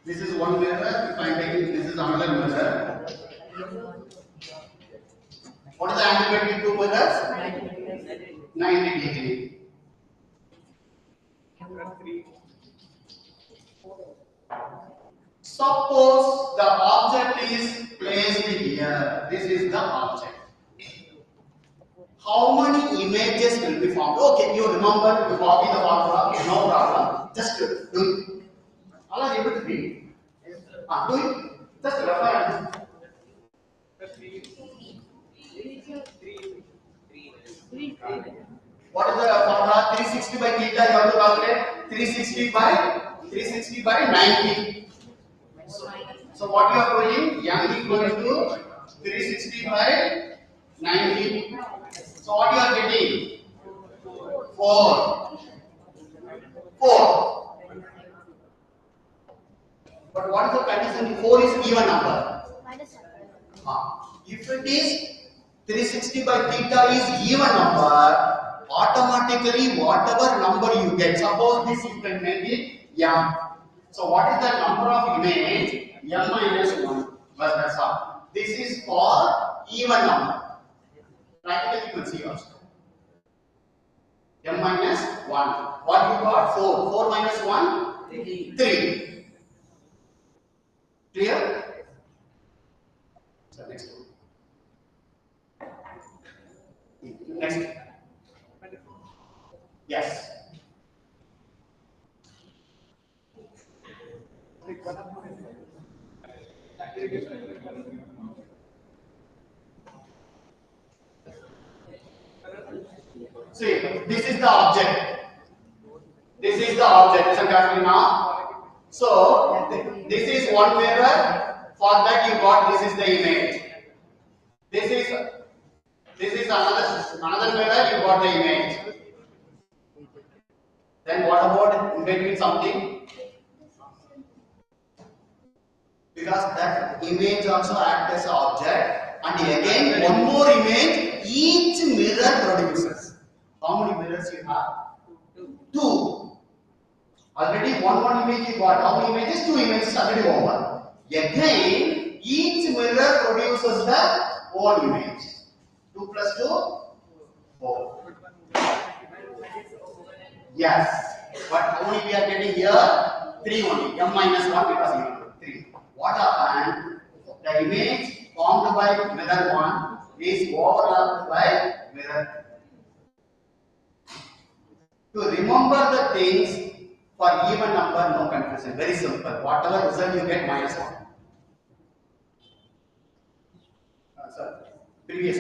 this is one mirror, if I am taking this is another mirror. What is the angle between two mirrors? 90 degrees. Suppose the object is placed here. This is the object. How many images will be formed? Okay, you remember, you copy the formula, no problem. Just do it. Allah able to read. Do it. Just refer. What is the formula? 360 by theta. You have to calculate 360 by 90. So what you are doing? M equal to 360 by 90. So what you are getting? 4. 4. But what is the condition? 4 is even number. If it is 360 by theta is even number, automatically whatever number you get, suppose this you can make it M. So what is the number of image? M minus 1. But that's all. This is for even number. Practically you can see also. M minus 1. What you got? 4. 4 minus 1? 3. Clear? So next one. Next. Yes. See, this is the object. This is the object. Listen carefully now. So, this is one mirror. For that you got this is the image. This is another mirror. You got the image. Then what about in between something? Because that image also acts as an object, and again one more image each mirror produces. How many mirrors you have? 2. Already one image you got. How many images? 2 images already over. Again each mirror produces the own image. 2 plus 2? 4. Yes. But how many we are getting here? 3 only. M minus 1 because you 3. What happened? The image formed by mirror 1 is overlapped by mirror 2. To remember the things for even number, no confusion. Very simple. Whatever result you get, minus 1. Sir, previous.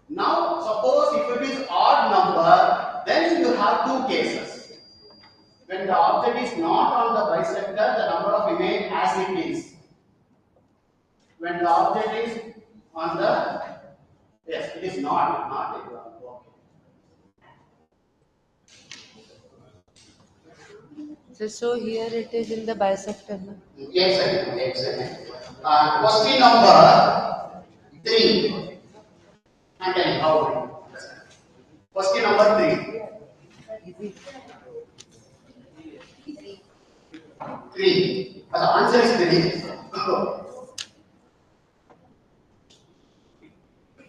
Now, suppose if it is odd number, then you have two cases. When the object is not on the bisector, the number of image as it is. When the object is on the, yes, it is not okay. So here it is in the bisector. No? Exactly. Question number 3. I'm telling how. Question number 3. 3. The answer is 3.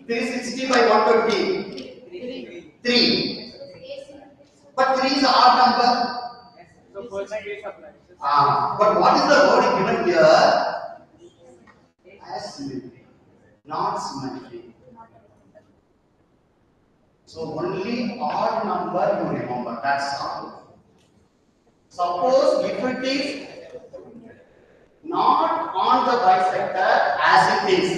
360 by 120. 3. But 3 is an odd number. So first case applies. But what is the word given here? Asymmetry, not symmetry. So only odd number you remember. That's all. Suppose if it is not on the bisector as it is.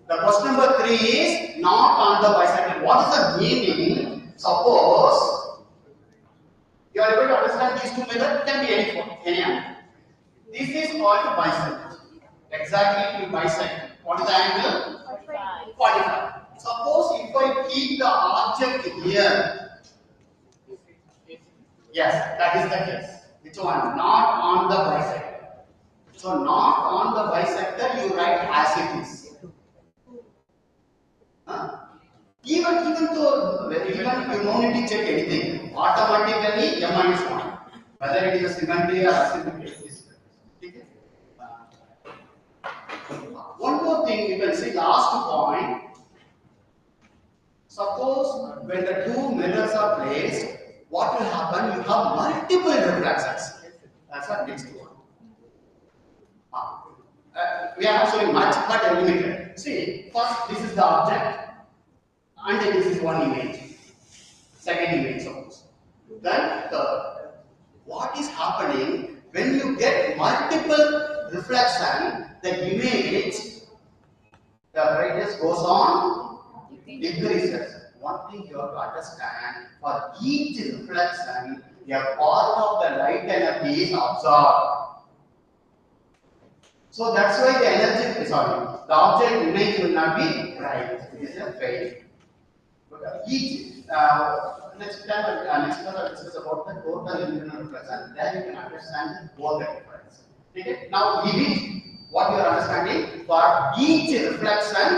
The question number 3 is not on the bisector. What is the meaning? Suppose you are able to understand these two methods, can be any angle. This is called bisect. Exactly to bisect. What is the angle? 45. Suppose if I keep the object here. Yes, that is the case. Which one? Not on the bisector. So not on the bisector, you write as it is. Even though you don't need to check anything, automatically m is 1. Whether it is a symmetry or asymmetry. One more thing you can see, last point. Suppose when the two mirrors are placed, what will happen? You have multiple reflections. That's our next one. We are not showing much, but limited. See, first this is the object, and then this is one image. Second image, suppose. Then third. What is happening when you get multiple reflection? The image, the brightness goes on, decreases. One thing you have to understand: for each reflection, a part of the light energy is absorbed. So that's why the energy, the object image will not be bright. It is a fade. Each next class I'll discuss about the total illuminal reflection. Then you can understand both the difference. Okay? Now give it what you are understanding. For each reflection,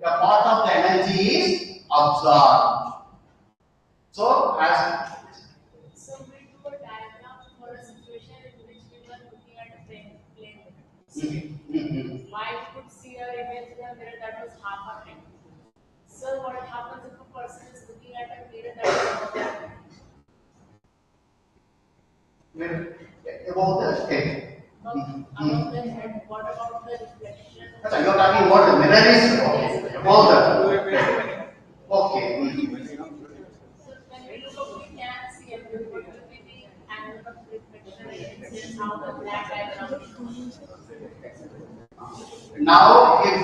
a part of the energy is absorbed. So as So we do a diagram for a situation in which we were looking at a plane. I could see an image in a mirror that was half a plane. So what happens if a person is looking at a mirror that is about the head. above the head? What about the reflection? You are talking about the mirror is above the. Okay. So when we look up, we can see everything. What will be the angle of reflection? This is how the black diagram is. Now, if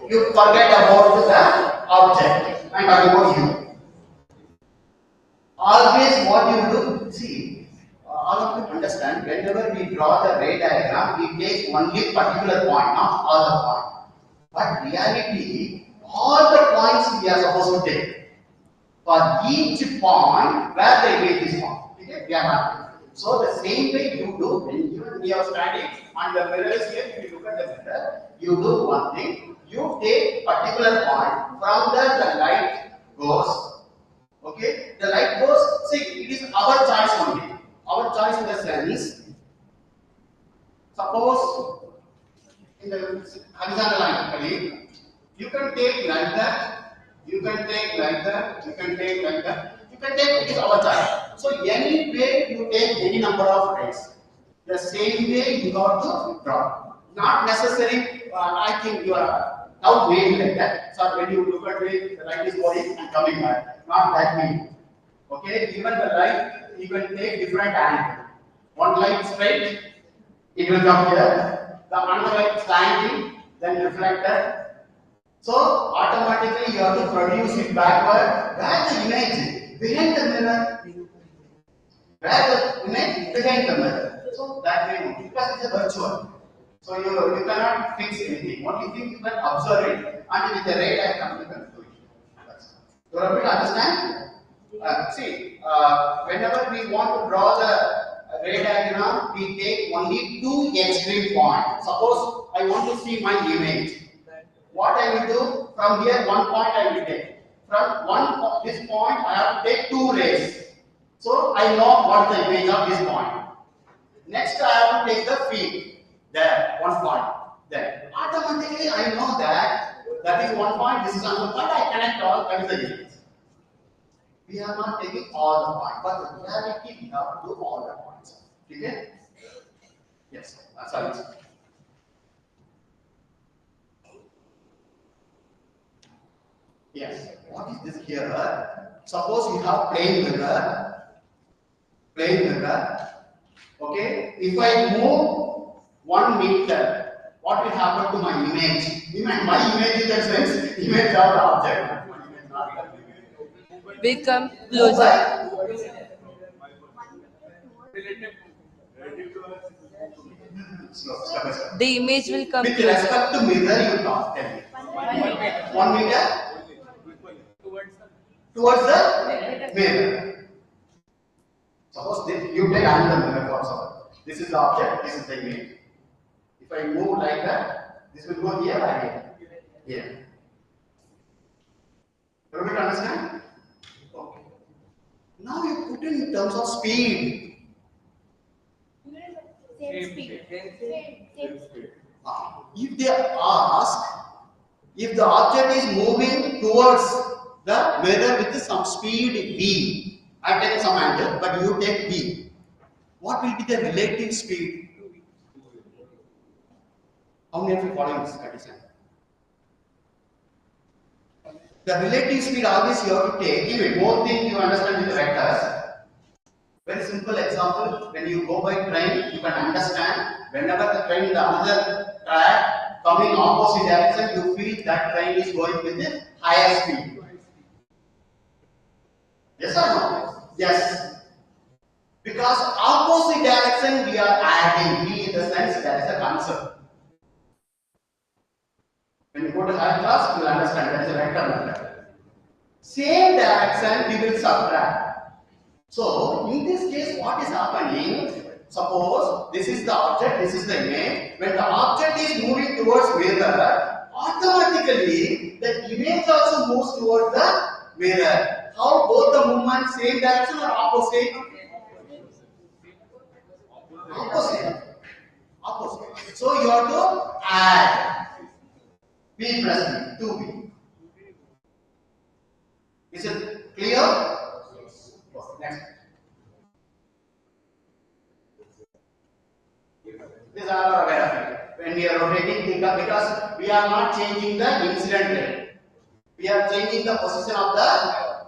you forget about the object, I'm talking about you. Always what you do, see, all of you understand, whenever we draw the ray diagram, we take only particular point, not all the point. But reality, all the points we are supposed to take. For each point, where the image is found. Okay? We are not. So the same way you do when you are standing and the mirror is here, if you look at the mirror, you do one thing, you take particular point, from there the light goes. Okay? The light goes, see, it is our choice only. Our choice in the sense, suppose in the horizontal line, you can take like that, you can take like that, you can take like that. You can take, it is our choice. So any way you take any number of rays, the same way you got to draw. Not necessary. I think you are now made like that. So when you look at it, the light is going and coming back. Not that way. Okay, even the light, you can take different angle. One light straight, it will come here. The another light slanting, then reflected. So automatically you have to produce it backward. Where the image behind the mirror? Where the image behind the mirror? So that way only, because it's a virtual. So you cannot fix anything. Only thing you can observe it, and with the ray diagram you can do it. You are able to understand? Whenever we want to draw the ray diagram, we take only two extreme points. Suppose I want to see my image. What I will do, from here one point I will take. From this point I have to take two rays. So I know what is the image of this point. Next I have to take the field. There, one point. There. Automatically I know that is one point, this is another point, I connect all, that is the image. We are not taking all the points, but the reality we have to do all the points. Okay? Yes, sorry. Yes. What is this here? Suppose you have plain mirror. Okay. If I move 1 meter, what will happen to my image? My image in the sense, image of the object. Become closer. The image will come With closer. respect to mirror, you talk. Tell me. 1 meter towards the mirror. Suppose you take another mirror for example. This is the object, this is the image. If I move like that, this will go here or here? Here. Everybody understand? Okay. Now you put in terms of speed. Same speed. If they ask, if the object is moving towards the mirror with some speed v, I take some angle, but you take v. What will be the relative speed? How many of you following this condition? The relative speed always you have to take. Even more thing you understand with vectors. Very simple example. When you go by train, you can understand. Whenever the train in the other track coming opposite direction, you feel that train is going with a higher speed. Yes or no? Yes. Because opposite direction we are adding. V in the sense there is a concept. When you go to higher class, you will understand there is a vector method. Same direction we will subtract. So in this case, what is happening? Suppose this is the object, this is the image. When the object is moving towards mirror, automatically the image also moves towards the mirror. How both the movements same direction or opposite? Opposite. So you have to add V plus V, 2V. Is it clear? Next. These are aware of it. When we are rotating theta, because we are not changing the incident rate. We are changing the position of the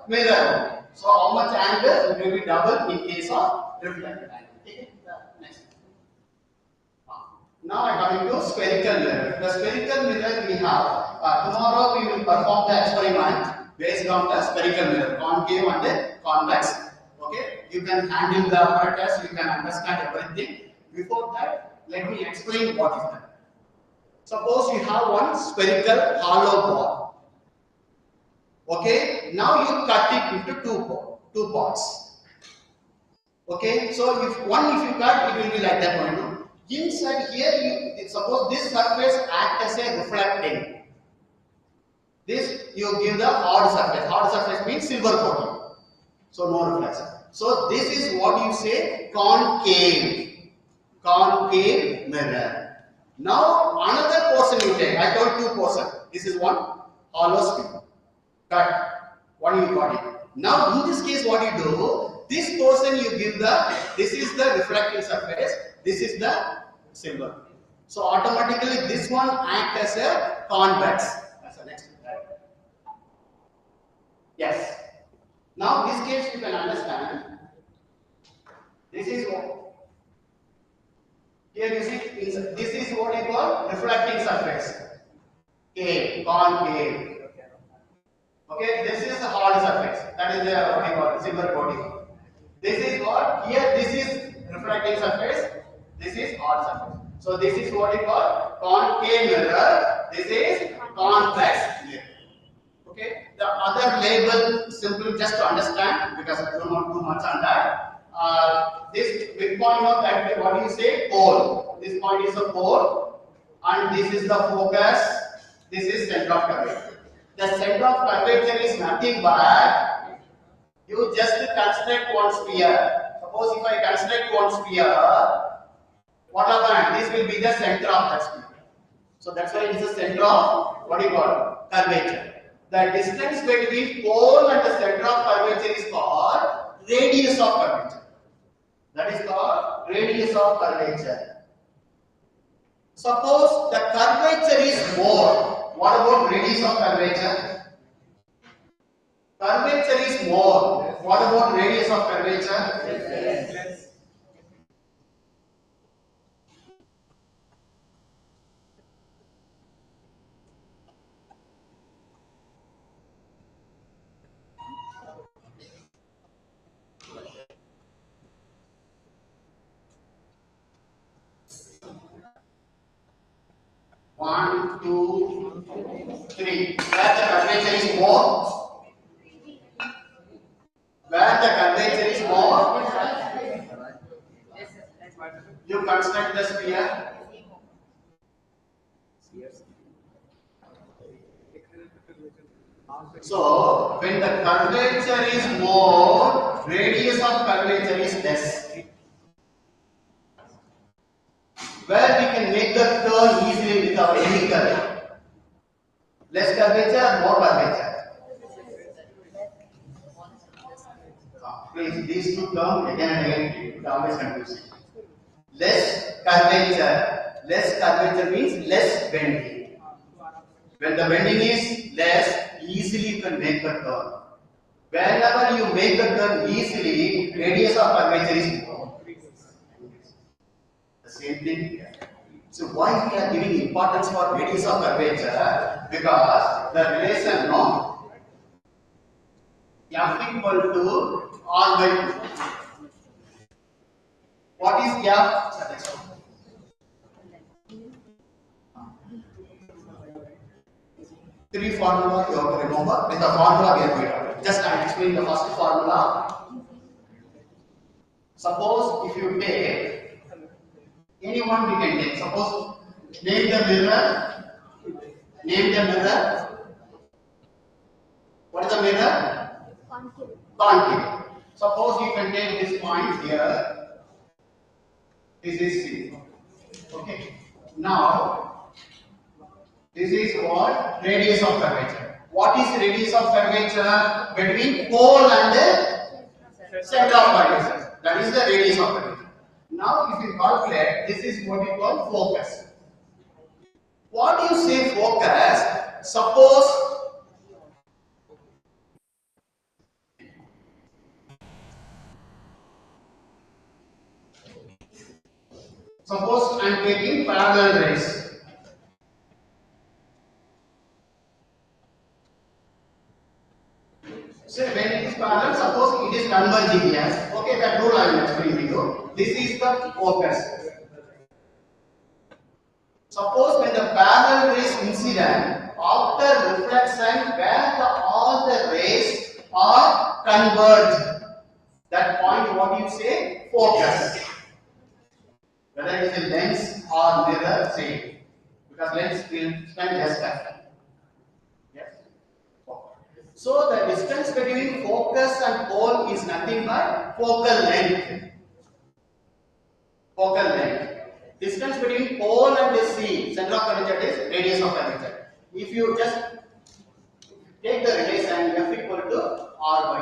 mirror. So how much angle will be double in case of reflected angle. Okay. Next. Now I am coming to spherical mirror. The spherical mirror we have. Tomorrow we will perform the experiment based on the spherical mirror, concave and convex. Okay, you can handle the apparatus, you can understand everything. Before that, let me explain what is that. Suppose you have one spherical hollow ball. Okay, now you cut it into two parts. Okay, so if you cut, it will be like that one. Inside here, suppose this surface acts as a reflecting. This you give the hard surface. Hard surface means silver coating. So no reflection. So this is what you say concave mirror. Now another portion you take. I told two portions. This is one hollow strip. Cut. One you got it. Now in this case what you do? This portion you give this is the reflecting surface. This is the silver. So automatically this one acts as a convex. That's the next step. Yes. Now this case you can understand. This is what here you see this is what you call reflecting surface. Concave. Okay, this is the hard surface. That is the what you call silver coating. This is what here. This is reflecting surface. This is hard surface. So this is what you call concave mirror. This is convex mirror. Okay. The other label simply just to understand because I don't want too much on that. This big point of that what do you say? Pole. This point is a pole, and this is the focus. This is center of curvature. The center of curvature is nothing but you just construct one sphere. Suppose if I construct one sphere, what happens? This will be the center of that sphere. So that's why it is the center of what do you call curvature. The distance between pole and the center of curvature is called radius of curvature. That is called radius of curvature. Suppose the curvature is more. What about radius of curvature? Curvature is more. What about radius of curvature? Less. 1, 2, 3. Where the curvature is more? Where the curvature is more? You construct the sphere. So, when the curvature is more, radius of curvature is less. Where we can make the turn easily with our vehicle. Less curvature, more curvature. Please, these two terms again and again, it always confusing. Less curvature. Less curvature means less bending. When the bending is less, easily you can make the turn. Whenever you make the turn easily, radius of curvature is more. The same thing here. So why we are giving importance for radius of curvature? Because the relation no F equal to R by 2. What is F? Three formula you have to remember. With the formula we are going to just I explain the first formula. Suppose if you take anyone we can take. Suppose name the mirror. Name the mirror. What is the mirror? Concave. Suppose you can take this point here. This is C. Okay. Now, this is what? Radius of curvature. What is radius of curvature? Between pole and the center of curvature. That is the radius of curvature. Now, if you calculate, this is what you call focus. What do you say focus? Suppose I am taking parallel rays. So when it is parallel, suppose it is converging here. Okay, that rule I will explain to you. This is the focus. Suppose when the parallel rays incident, after reflection, where all the rays are converged, that point what you say? Focus. Whether it is a lens or mirror, same. Because lens will spend less time. Yes. So the distance between focus and pole is nothing but focal length. Focal length. Distance between pole and the C, center of curvature is radius of curvature. If you just take the relation F equal to R by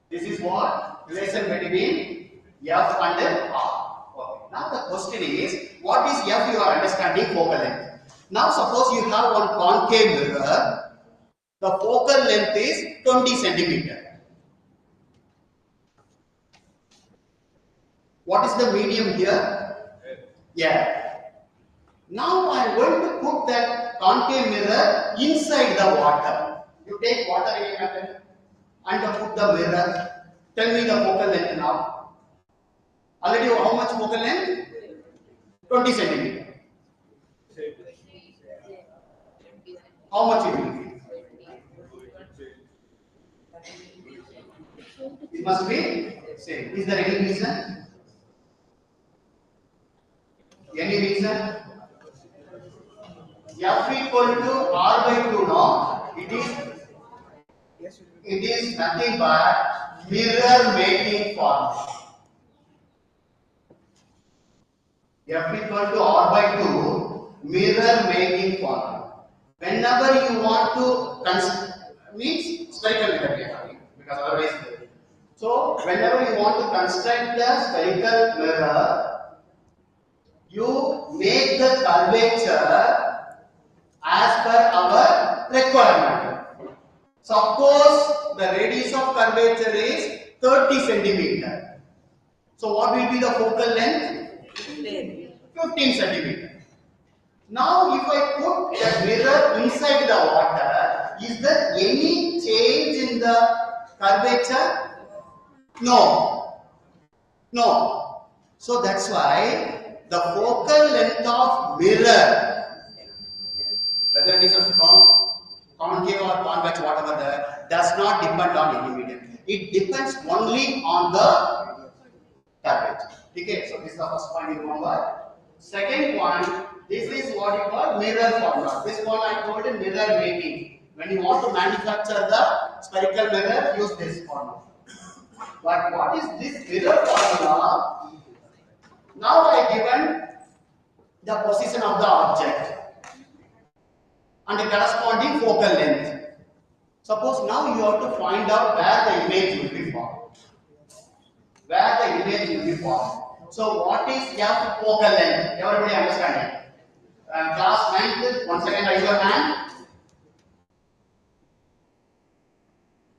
2. This is what? Relation between F and R. Okay. Now the question is, What is F? You are understanding focal length. Now suppose you have one concave mirror. The focal length is 20 centimeter. What is the medium here? Yeah. Now I am going to put that concave mirror inside the water. You take water in a method and put the mirror. Tell me the focal length now. Already how much focal length? 20 centimeter. How much it will be? It must be same. Is there any reason? Any reason? F equal to R by 2 now. It is nothing but mirror making formula. F equal to R by 2 mirror making formula. Whenever you want to means spherical mirror we are having, because otherwise. So whenever you want to construct the spherical mirror, you make the curvature as per our requirement. Suppose the radius of curvature is 30 centimeter. So what will be the focal length? 15 centimeter. Now if I put the mirror inside the water, is there any change in the curvature? No. No. So that's why the focal length of mirror, whether it is a concave or convex, whatever, does not depend on any medium. It depends only on the curvature. Okay, so this is the first point you remember. Second point, this is what you call mirror formula. This one I told you mirror making. When you want to manufacture the spherical mirror, use this formula. But what is this mirror formula? Now I given the position of the object and the corresponding focal length. Suppose now you have to find out where the image will be formed. Where the image will be formed. So what is F focal length? Everybody understand it? Class 9th, once again raise your hand.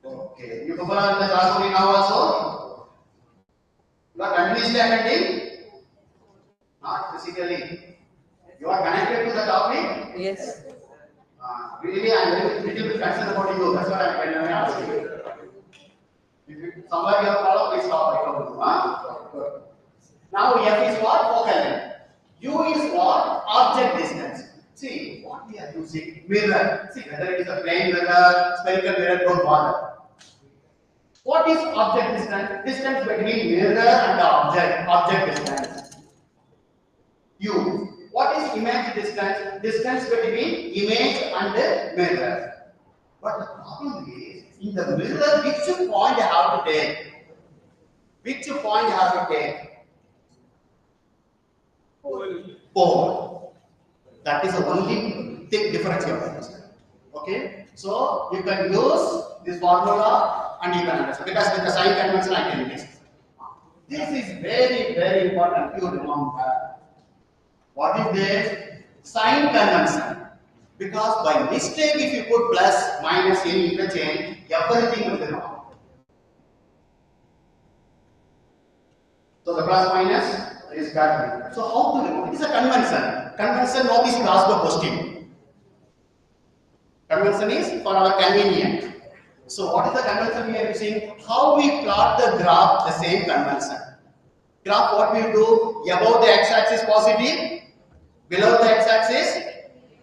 Okay, you people are in the class only now also? You are continuously attending? Not physically. You are connected to the topic? Yes. Really, I am very little bit concerned about you. That's what I am asking you. If somewhere you have problem, please stop. Good. Now F is what? Focal length. U is what? Object distance. See, what we are using? Mirror. See, whether it is a plane mirror, spherical mirror, don't bother. What is object distance? Distance between mirror and the object distance. U. What is image distance? Distance between image and the mirror. But the problem is, in the mirror, which point you have to take? Which point you have to take? Pole. That is the only big difference you have to understand. Okay? So, you can use this formula and you can understand. Because with the sign convention I can use. This is very, very important you remember. What is this? Sign convention. Because by mistake, if you put plus, minus, any interchange, everything will be wrong. So the plus minus is bad. So how to remove? It is a convention. Convention nobody should ask the question. Convention is for our convenience. So what is the convention we are using? How we plot the graph, the same convention. Graph what we do? Above the x-axis positive, below the x-axis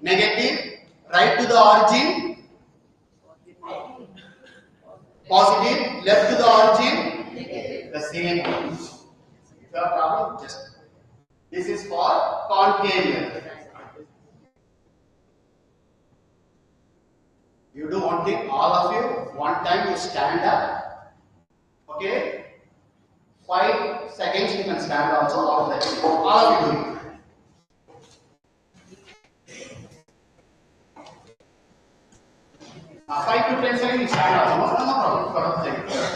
negative, right to the origin positive, left to the origin the same. If you have problem, just this is for concave mirror. You do one thing, all of you, one time you stand up. Okay? 5 seconds you can stand also, all of that. All of you do it. 5 to 10 seconds you stand also. No problem.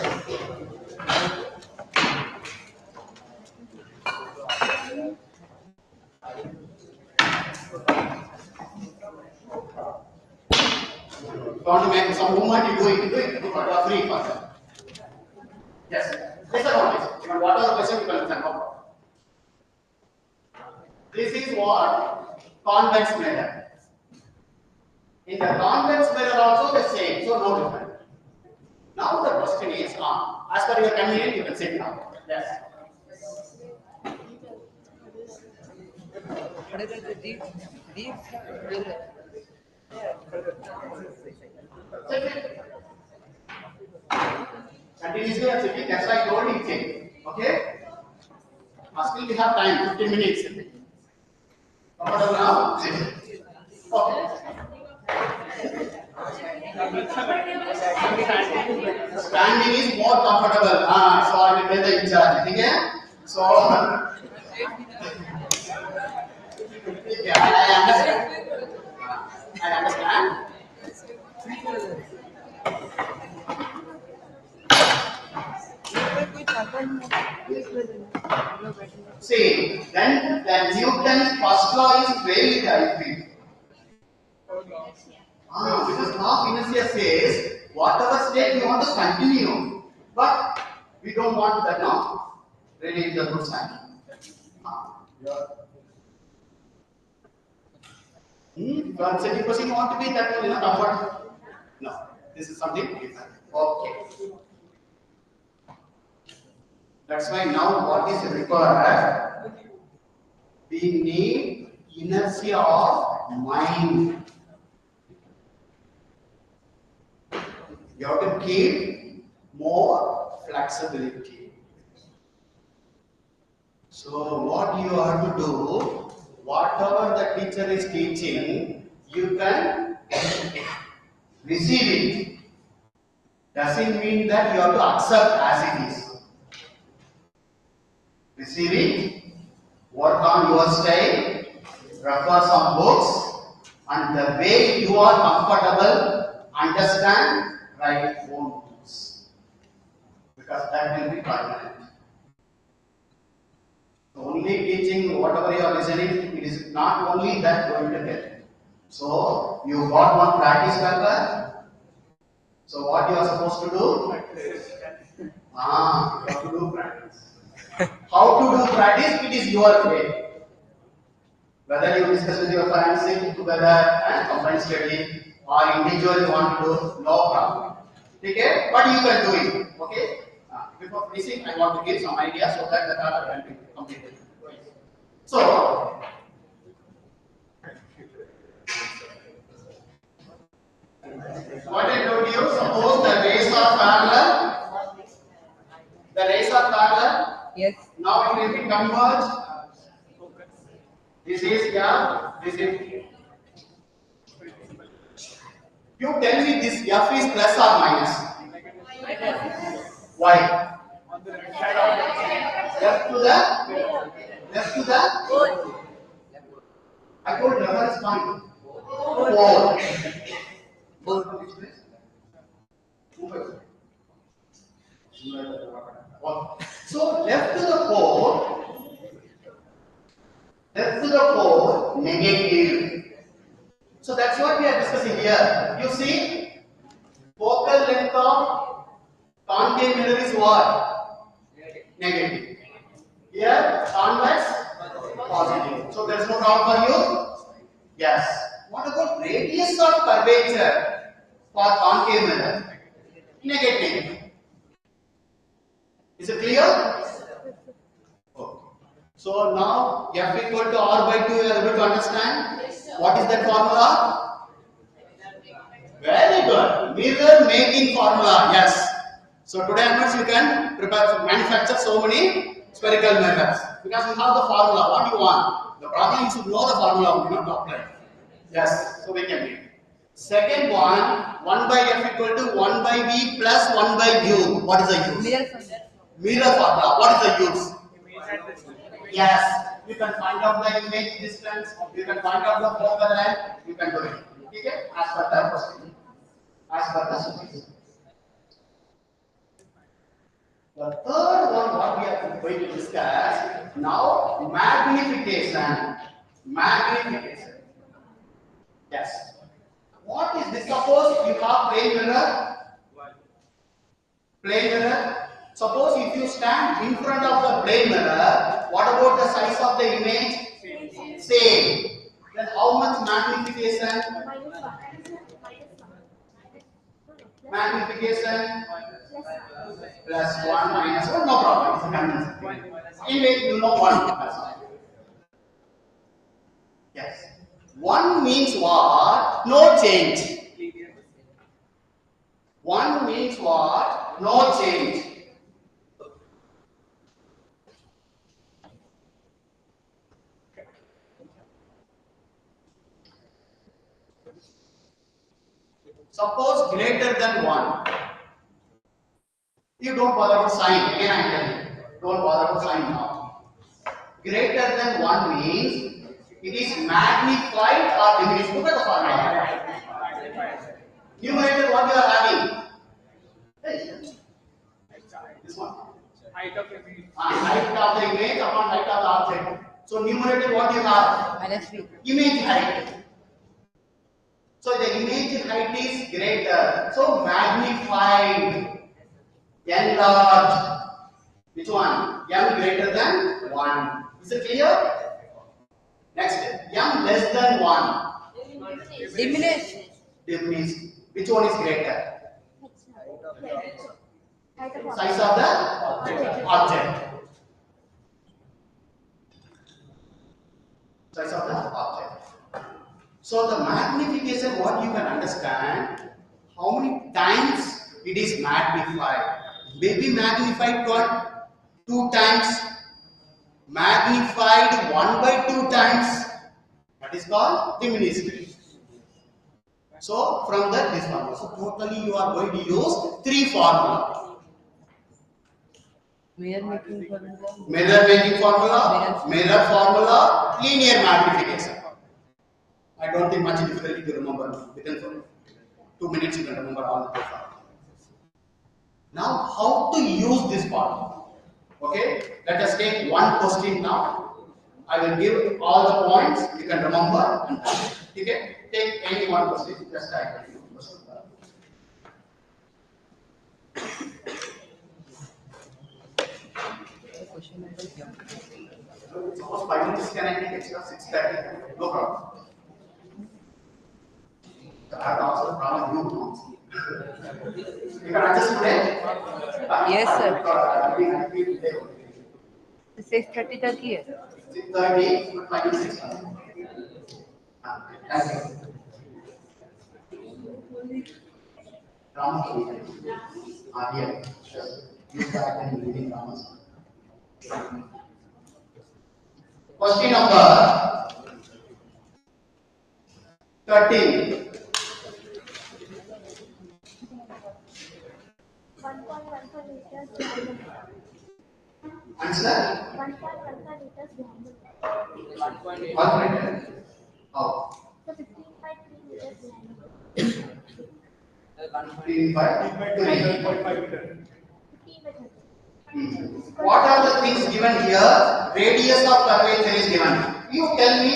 want to make some movement, you do it. You are free for that. Yes. This is what it is. Even whatever question you can listen. This is what convex mirror. In the convex mirror also the same, so no different. Now the question is, as per your convenience, you can sit now. Yes. What is the deep mirror? Continuously and sitting, that's why I told you change. Okay? Still we have time, 15 minutes. Comfortable now? Sit. Okay. Standing is more comfortable. So I will take the in charge. Okay? So, yeah, I understand. I understand. See, then the Newton's first law is very right. Because law of inertia says whatever state you want to continue, but we don't want that now. Really, the good sign. But 70% you want to be that comfort. No, this is something different. Okay. That's why now what is required? We need inertia of mind. You have to keep more flexibility. So what you have to do, whatever the teacher is teaching, you can receive it. Doesn't mean that you have to accept as it is. Receive it, work on your style, refer some books, and the way you are comfortable, understand, write own books. Because that will be permanent. Only teaching whatever you are listening, it is not only that going to get. So you got one practice paper. So what you are supposed to do? You have to do practice. How to do practice? It is your way. Whether you discuss with your friends, sit together and combine study, or individual you want to do, no problem. Okay? But you can do it. Okay? Before finishing, I want to give some ideas so that the talk can be completed. So, what I told you, suppose the rays are parallel. The rays are parallel. Yes. Now it will be converged. This is F, this is. You tell me this F is plus or minus? Why? Left to the I told reference point. 4. So left to the 4, negative. So that's what we are discussing here. You see, focal length of concave mirror is what? Negative. Here, convex, positive. So there's no doubt for you? Yes. What about radius of curvature for concave mirror? Negative. Is it clear? Okay. So now F equal to R by 2, you are able to understand? What is that formula? Very good. Mirror making formula. Yes. So today onwards you can manufacture so many spherical mirrors because you have the formula. What do you want? The problem you should know the formula. You do not apply. Yes. So we can make. Second one, 1 by F equal to 1 by V plus 1 by U. What is the use? Mirror formula. What is the use? Yes. You can find out the image distance. You can find out the focal length. You can do it. Okay? As per the question. As per the situation. The third one, what we are going to discuss now, magnification. Magnification. Yes. What is is this? Suppose you have plain mirror. Plain mirror. Suppose if you stand in front of the plain mirror, what about the size of the image? Same. Then how much magnification? Magnification plus 1 minus 1, no problem. It's a convention. Anyway, you know 1. That's all. Yes. 1 means what? No change. 1 means what? No change. Suppose greater than 1. You don't bother about sign. Again I tell you. Don't bother about sign now. Greater than 1 means it is magnified or diminished. Look at the formula. Numerator what you are having? This one. Height of image. Height of the image upon height of the object. So numerator what you have? Image height. So the image height is greater. So magnified, enlarged. Which one? M greater than 1. Is it clear? Next, M less than 1. Diminish. Diminish. Which one is greater? Size of the object. Size of the object. So the magnification, what you can understand, how many times it is magnified. Maybe magnified what? 2 times. Magnified 1 by 2 times. That is called diminished. So from that this formula. So totally you are going to use 3 formulas. Mirror making formula. Mirror making formula, mirror formula, linear magnification. I don't think much difficulty to remember. Within 2 minutes you can remember all the 2 formulas. Now how to use this formula? Okay, let us take one question now. I will give all the points you can remember. And okay, take any one question. Just type it. Suppose 5 minutes can I take extra 6:30? No problem. I have also problem you know. You can adjust today? Yes, sir. I will today. 6:30 तक ही है. 6:30, 5 to 6. Thank you. Rama, here. You start and reading Rama. Question number 13. 1.15 liters diameter. Answer? 1.15 liters diameter. 1 meter. How? So 15.3 meters diameter. 15 by 3. 15 meters. 15 by 30. What are the things given here? Radius of curvature is given. You tell me.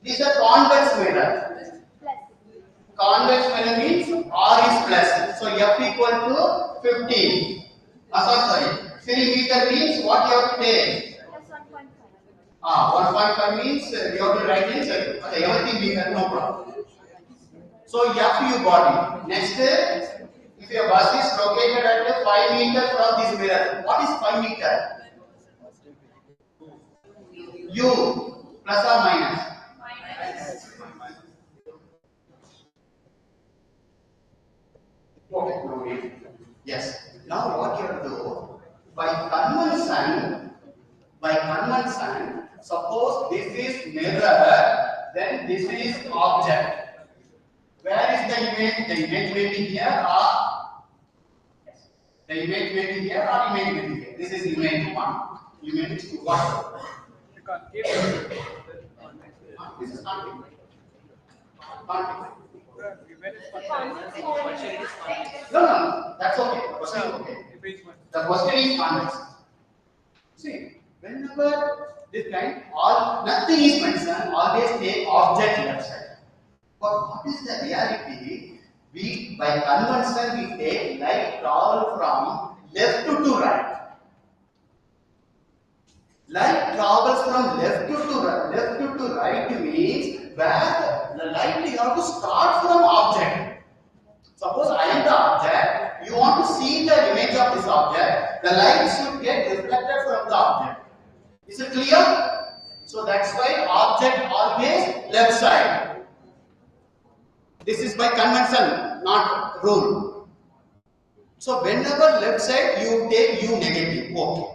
This is a convex mirror. Plus. Convex mirror means R is plus. So F equal to 15. Sorry. 3 meter means what you have to take? Plus 1.5. 1.5 means you have to write in circle. Okay, everything meter, no problem. So F you got it. Next, if your bus is located at 5 meter from this mirror, what is 5 meter? U plus or minus? Okay, no need. Yes. Now what you have to do? By convention, suppose this is mirror, then this is object. Where is the image? The image may be here or the image may be here or image may be here. This is image 1, image 2. What? This is concave. Concave. No, that's okay. The question is okay. The question is convex. See, whenever this kind, nothing is mentioned, always take object left side. But what is the reality? We, by convention, we take light travel from left to right. Light travels from left to right means where the light you have to start from object. Suppose I am the object, you want to see the image of this object, the light should get reflected from the object. Is it clear? So that's why object always left side. This is by convention, not rule. So whenever left side, you take U negative. Okay.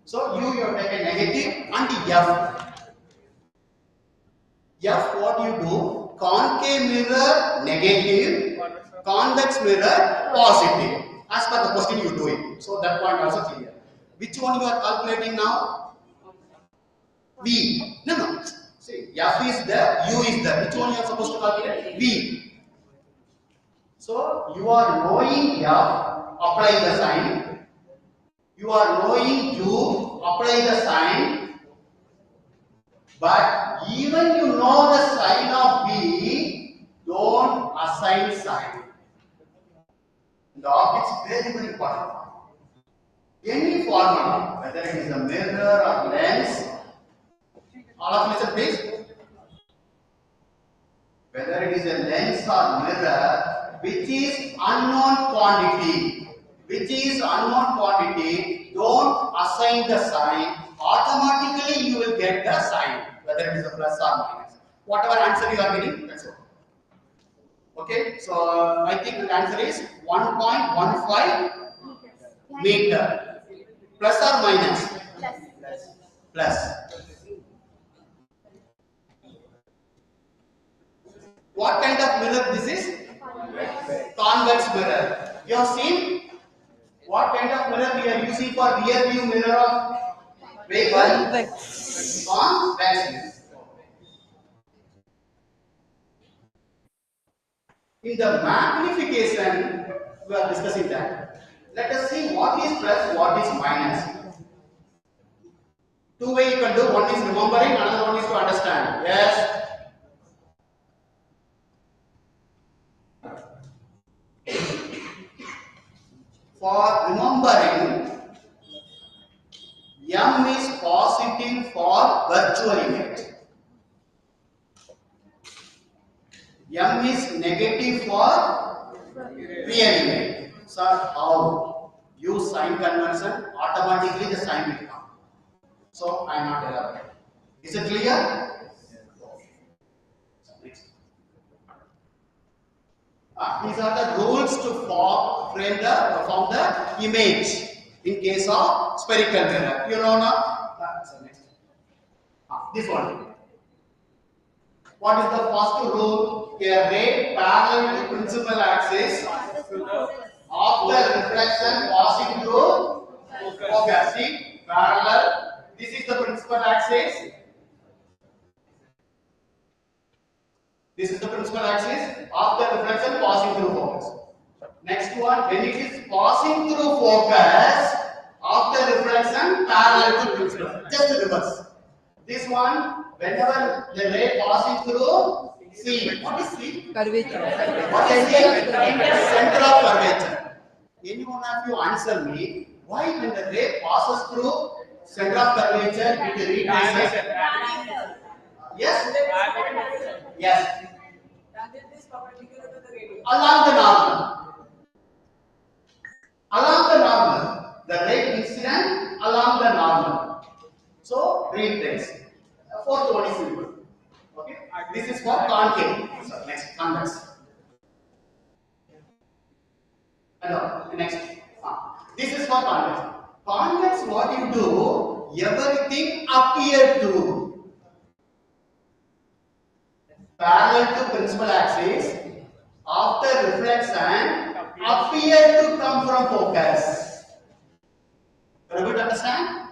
So you take a negative and F. F, what you do? Concave mirror negative, convex mirror positive. As per the question you do it. So that point also clear. Which one you are calculating now? V. No. See, F is there, U is there. Which one you are supposed to calculate? V. So you are knowing F, apply the sign. You are knowing U, apply the sign. But even you know the sign of V, don't assign sign. The object is very, very important. Any formula, whether it is a mirror or lens, all of you listen please. Whether it is a lens or mirror, which is unknown quantity, don't assign the sign. Automatically you will get the sign, whether it is a plus or minus. Whatever answer you are getting, that's all. Okay, so I think the answer is 1.15 meter. Plus or minus? Plus. What kind of mirror this is? Convex mirror. You have seen what kind of mirror we are using for rear view mirror of vehicle? Convex. Convex. In the magnification, we are discussing that. Let us see what is plus, what is minus. Two ways you can do. One is remembering, another one is to understand. Yes. For remembering, M is positive for virtual image. M is negative for real image. So how? Use sign convention, automatically the sign will come. So I am not elaborating. Is it clear? Next. These are the rules to form the image in case of spherical mirror. You know now? So next. This one. What is the first rule? A ray parallel to principal axis after reflection passing through focus. See, parallel. This is the principal axis. This is the principal axis after reflection passing through focus. Next one, when it is passing through focus after reflection parallel to principal. Just reverse. This one, whenever the ray passing through C. What is C? Curvature. What is C? Center of curvature. Any one of you answer me, why when the ray passes through center of curvature it retraces? Yes? Yes. Along the normal. Along the normal. The ray incident along the normal. So retrace. Fourth one is simple. Okay. This is for concave. So next, convex. Hello. Next. This is for convex. Convex, what you do? Everything appear to parallel to principal axis. After reflection, appear to come from focus. Are you able to understand?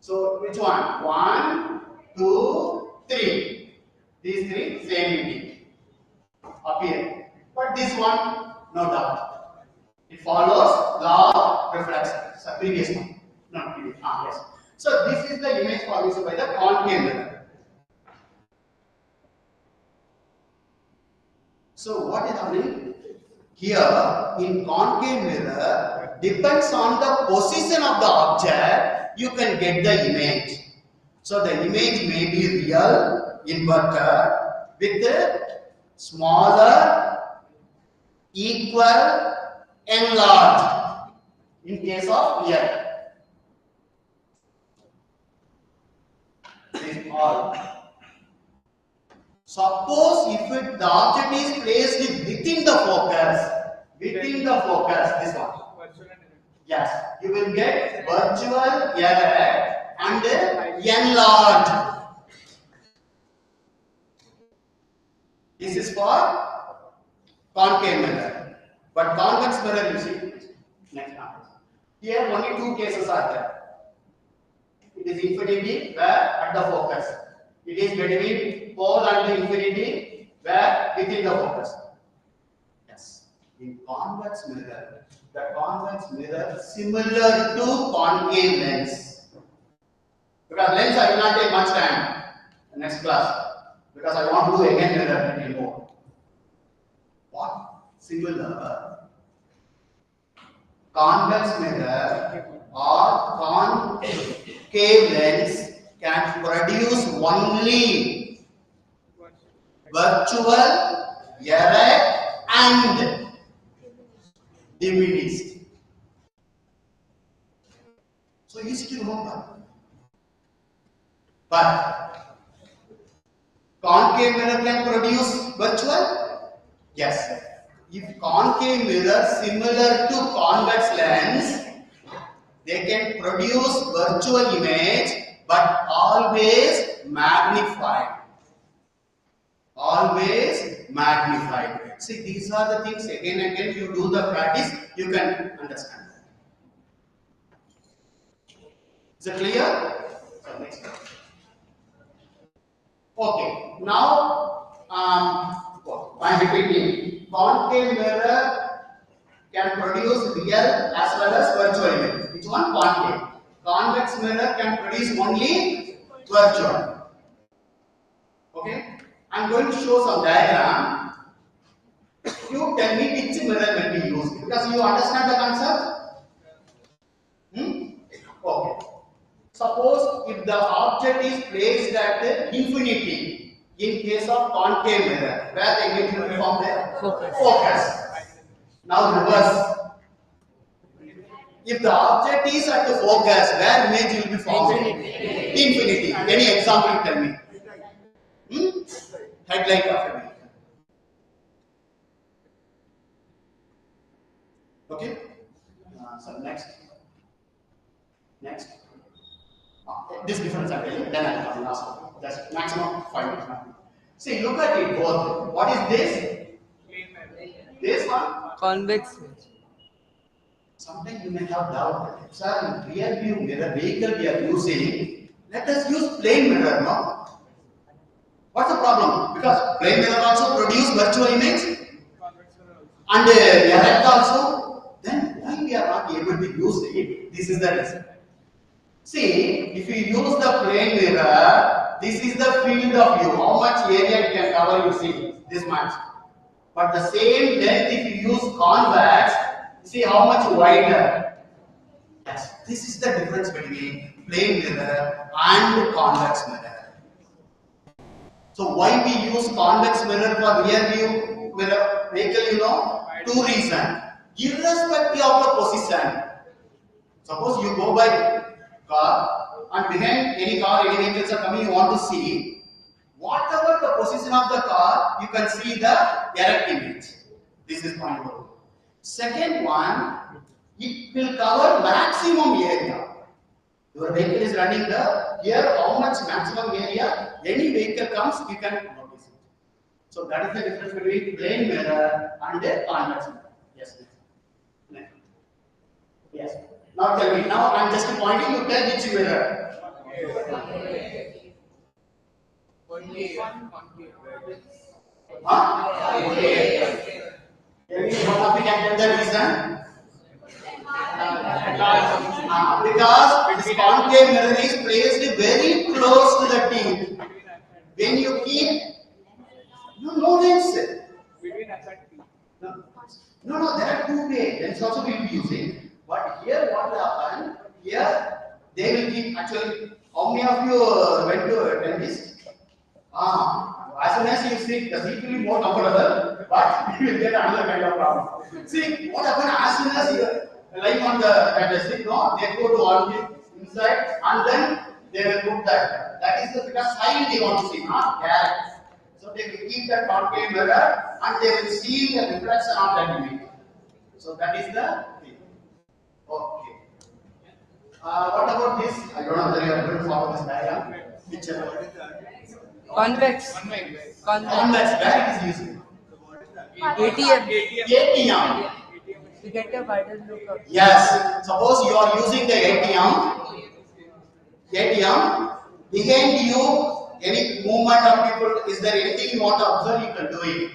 So which one? 1, 2, 3. These three same meaning. Appear. But this one, no doubt. It follows law of reflection. So previous one. No, previous. Yes. So this is the image formation by the concave mirror. So what is happening? Here in concave mirror, depends on the position of the object, you can get the image. So the image may be real, inverted, with a smaller, equal, enlarged in case of real. This is all. Suppose if the object is placed within the focus, this one. Yes, you will get virtual error and enlarged. This is for concave mirror. But convex mirror, you see, next one. Here only two cases are there. It is infinity where at the focus. It is between pole and the infinity where within the focus. Yes. In convex mirror, the convex mirror similar to concave lens. Because lens I will not take much time in next class. Because I want to do again mirror a little more. What? Similar convex mirror or concave lens can produce only virtual, erect and diminished. So easy to remember. But concave mirror can produce virtual? Yes. If concave mirror similar to convex lens, they can produce virtual image but always magnified. Always magnified. See, these are the things again and again you do the practice, you can understand. Is it clear? Next. Okay, now I'm repeating. Concave mirror can produce real as well as virtual image. Which one? Concave. Convex mirror can produce only virtual. Okay, I'm going to show some diagram. You tell me which mirror will be used because you understand the concept. Okay. Suppose if the object is placed at infinity, in case of concave mirror, where the image will be formed there? Focus. Now reverse. If the object is at the focus, where image will be formed? Infinity. Any example tell me? Headlight of a vehicle. Okay. So next. This difference I tell you, then I will ask. Just maximum 5 minutes. See, look at it both. What is this? This one? Convex. Sometimes you may have doubt. Sir, in rear view mirror vehicle we are using, let us use plane mirror, no? What's the problem? Because plane mirror also produce virtual image and erect also. Then why we are not able to use it? This is the reason. See, if you use the plane mirror, this is the field of view. How much area it can cover, you see, this much. But the same length, if you use convex, see how much wider. Yes, this is the difference between plane mirror and convex mirror. So why we use convex mirror for rear view mirror vehicle, you know? Two reasons. Irrespective of the position. Suppose you go by car and behind any car, any vehicles are coming, you want to see. Whatever the position of the car, you can see the erect image. This is point 1. Second one, it will cover maximum area. Your vehicle is running here, how much maximum area, any vehicle comes, you can notice it. So that is the difference between plane mirror and a convex mirror. Yes. Next. Yes. Now tell me, now I am just pointing, you tell which mirror. Huh? Tell me, one of you can tell the reason. Because this concave mirror is placed very close to the teeth. When you keep, no lens. No, no, there are two ways. That's also we will be using. But here, what will happen? Here, they will keep actually. How many of you went to dentist? As soon as you sit, the seat will be more comfortable, but you will get another kind of problem. See, what happens as soon as you lying on the seat, no, they go to all the inside and then they will put that. That is the because sign they want to see, not direct. So they will keep that concave mirror and they will see the reflection of that image. So that is the thing. Okay. What about this? I don't know whether you are going to follow this diagram. Picture. Convex. Convex, where it is used? ATM. ATM. To get a wider look of. Yes. Suppose you are using the ATM. Behind you, any movement of people, is there anything you want to observe? You can do it.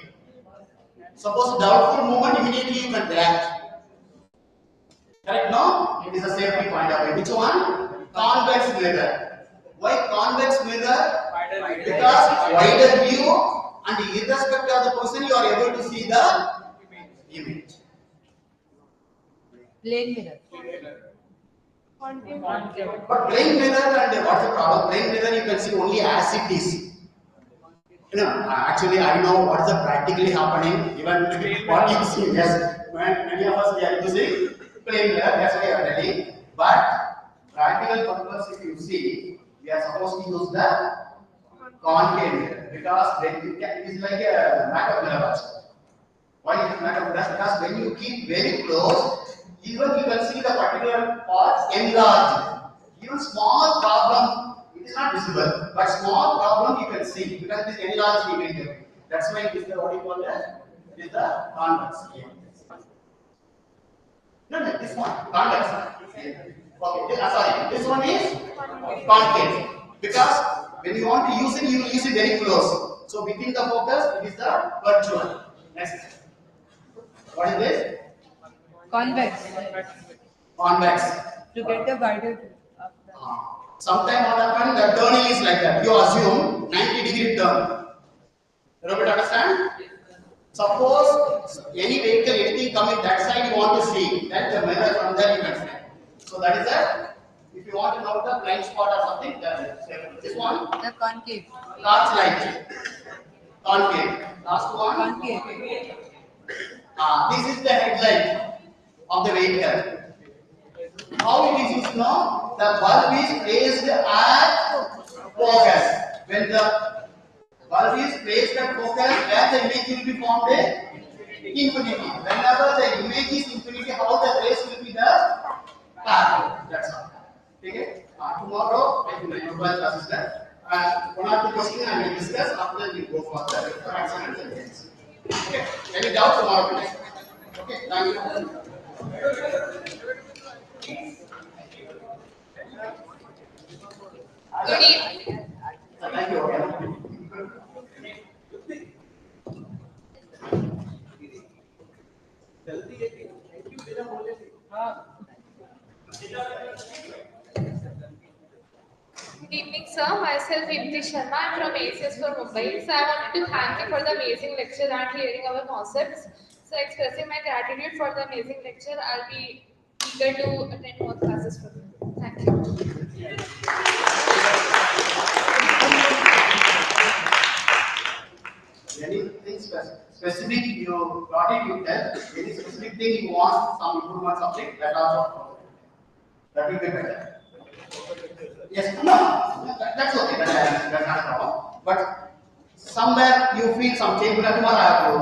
Suppose doubtful movement, immediately you can react. Correct? No? It is a safety point of view. Which one? Convex mirror. Why convex mirror? Because wider view and irrespective of the person, you are able to see the image. Plane mirror. But plane mirror and what's the problem? Plane mirror you can see only as it is. You know, actually I know what is the practically happening. Even what you see, yes, many of us we are using plane mirror. That's why I am telling. But practical purpose, if you see, we are supposed to use the concave mirror because it is like a makeup mirror. Why is it makeup mirror? Because when you keep very close, even you can see the particular part enlarged. Even small problem, it is not visible, but small problem you can see because it is enlarged image. That's why it is the what you call that? It is the convex. No, this one convex. Okay, sorry, this one is concave because when you want to use it, you will use it very close. So within the focus, it is the virtual. Next, what is this? Convex. Convex. To get a wider view of the. Sometimes what happens, the turning is like that. You assume 90-degree turn. You able to understand? Suppose any vehicle, anything coming that side you want to see, then the mirror from there you can see. So that is that. If you want to know the blind spot or something, this one. The concave. Torch light. Concave. Last one. Concave. This is the headlight of the vehicle. How it is used now? The bulb is placed at focus. When the bulb is placed at focus, where the image will be formed infinity. Whenever the image is infinity, how the rays will be the parallel. That's all. Okay? Tomorrow, I think mobile class is there. One or two questions I will discuss. After we go for the refraction and the lens. Okay? Any doubt tomorrow? Okay? Thank you. Good evening. Thank you. Okay. Good evening, sir. Myself, Imti Sharma. I'm from ACS for Mumbai. So, I wanted to thank you for the amazing lecture and clearing our concepts. So, expressing my gratitude for the amazing lecture, I'll be eager to attend more classes from you. Thank you. Anything specific you got it, you tell. Any specific thing you want, some improvement, something, that also, that will be better. Yes, no, that's okay, that's not a problem. But somewhere you feel some change, tomorrow I have to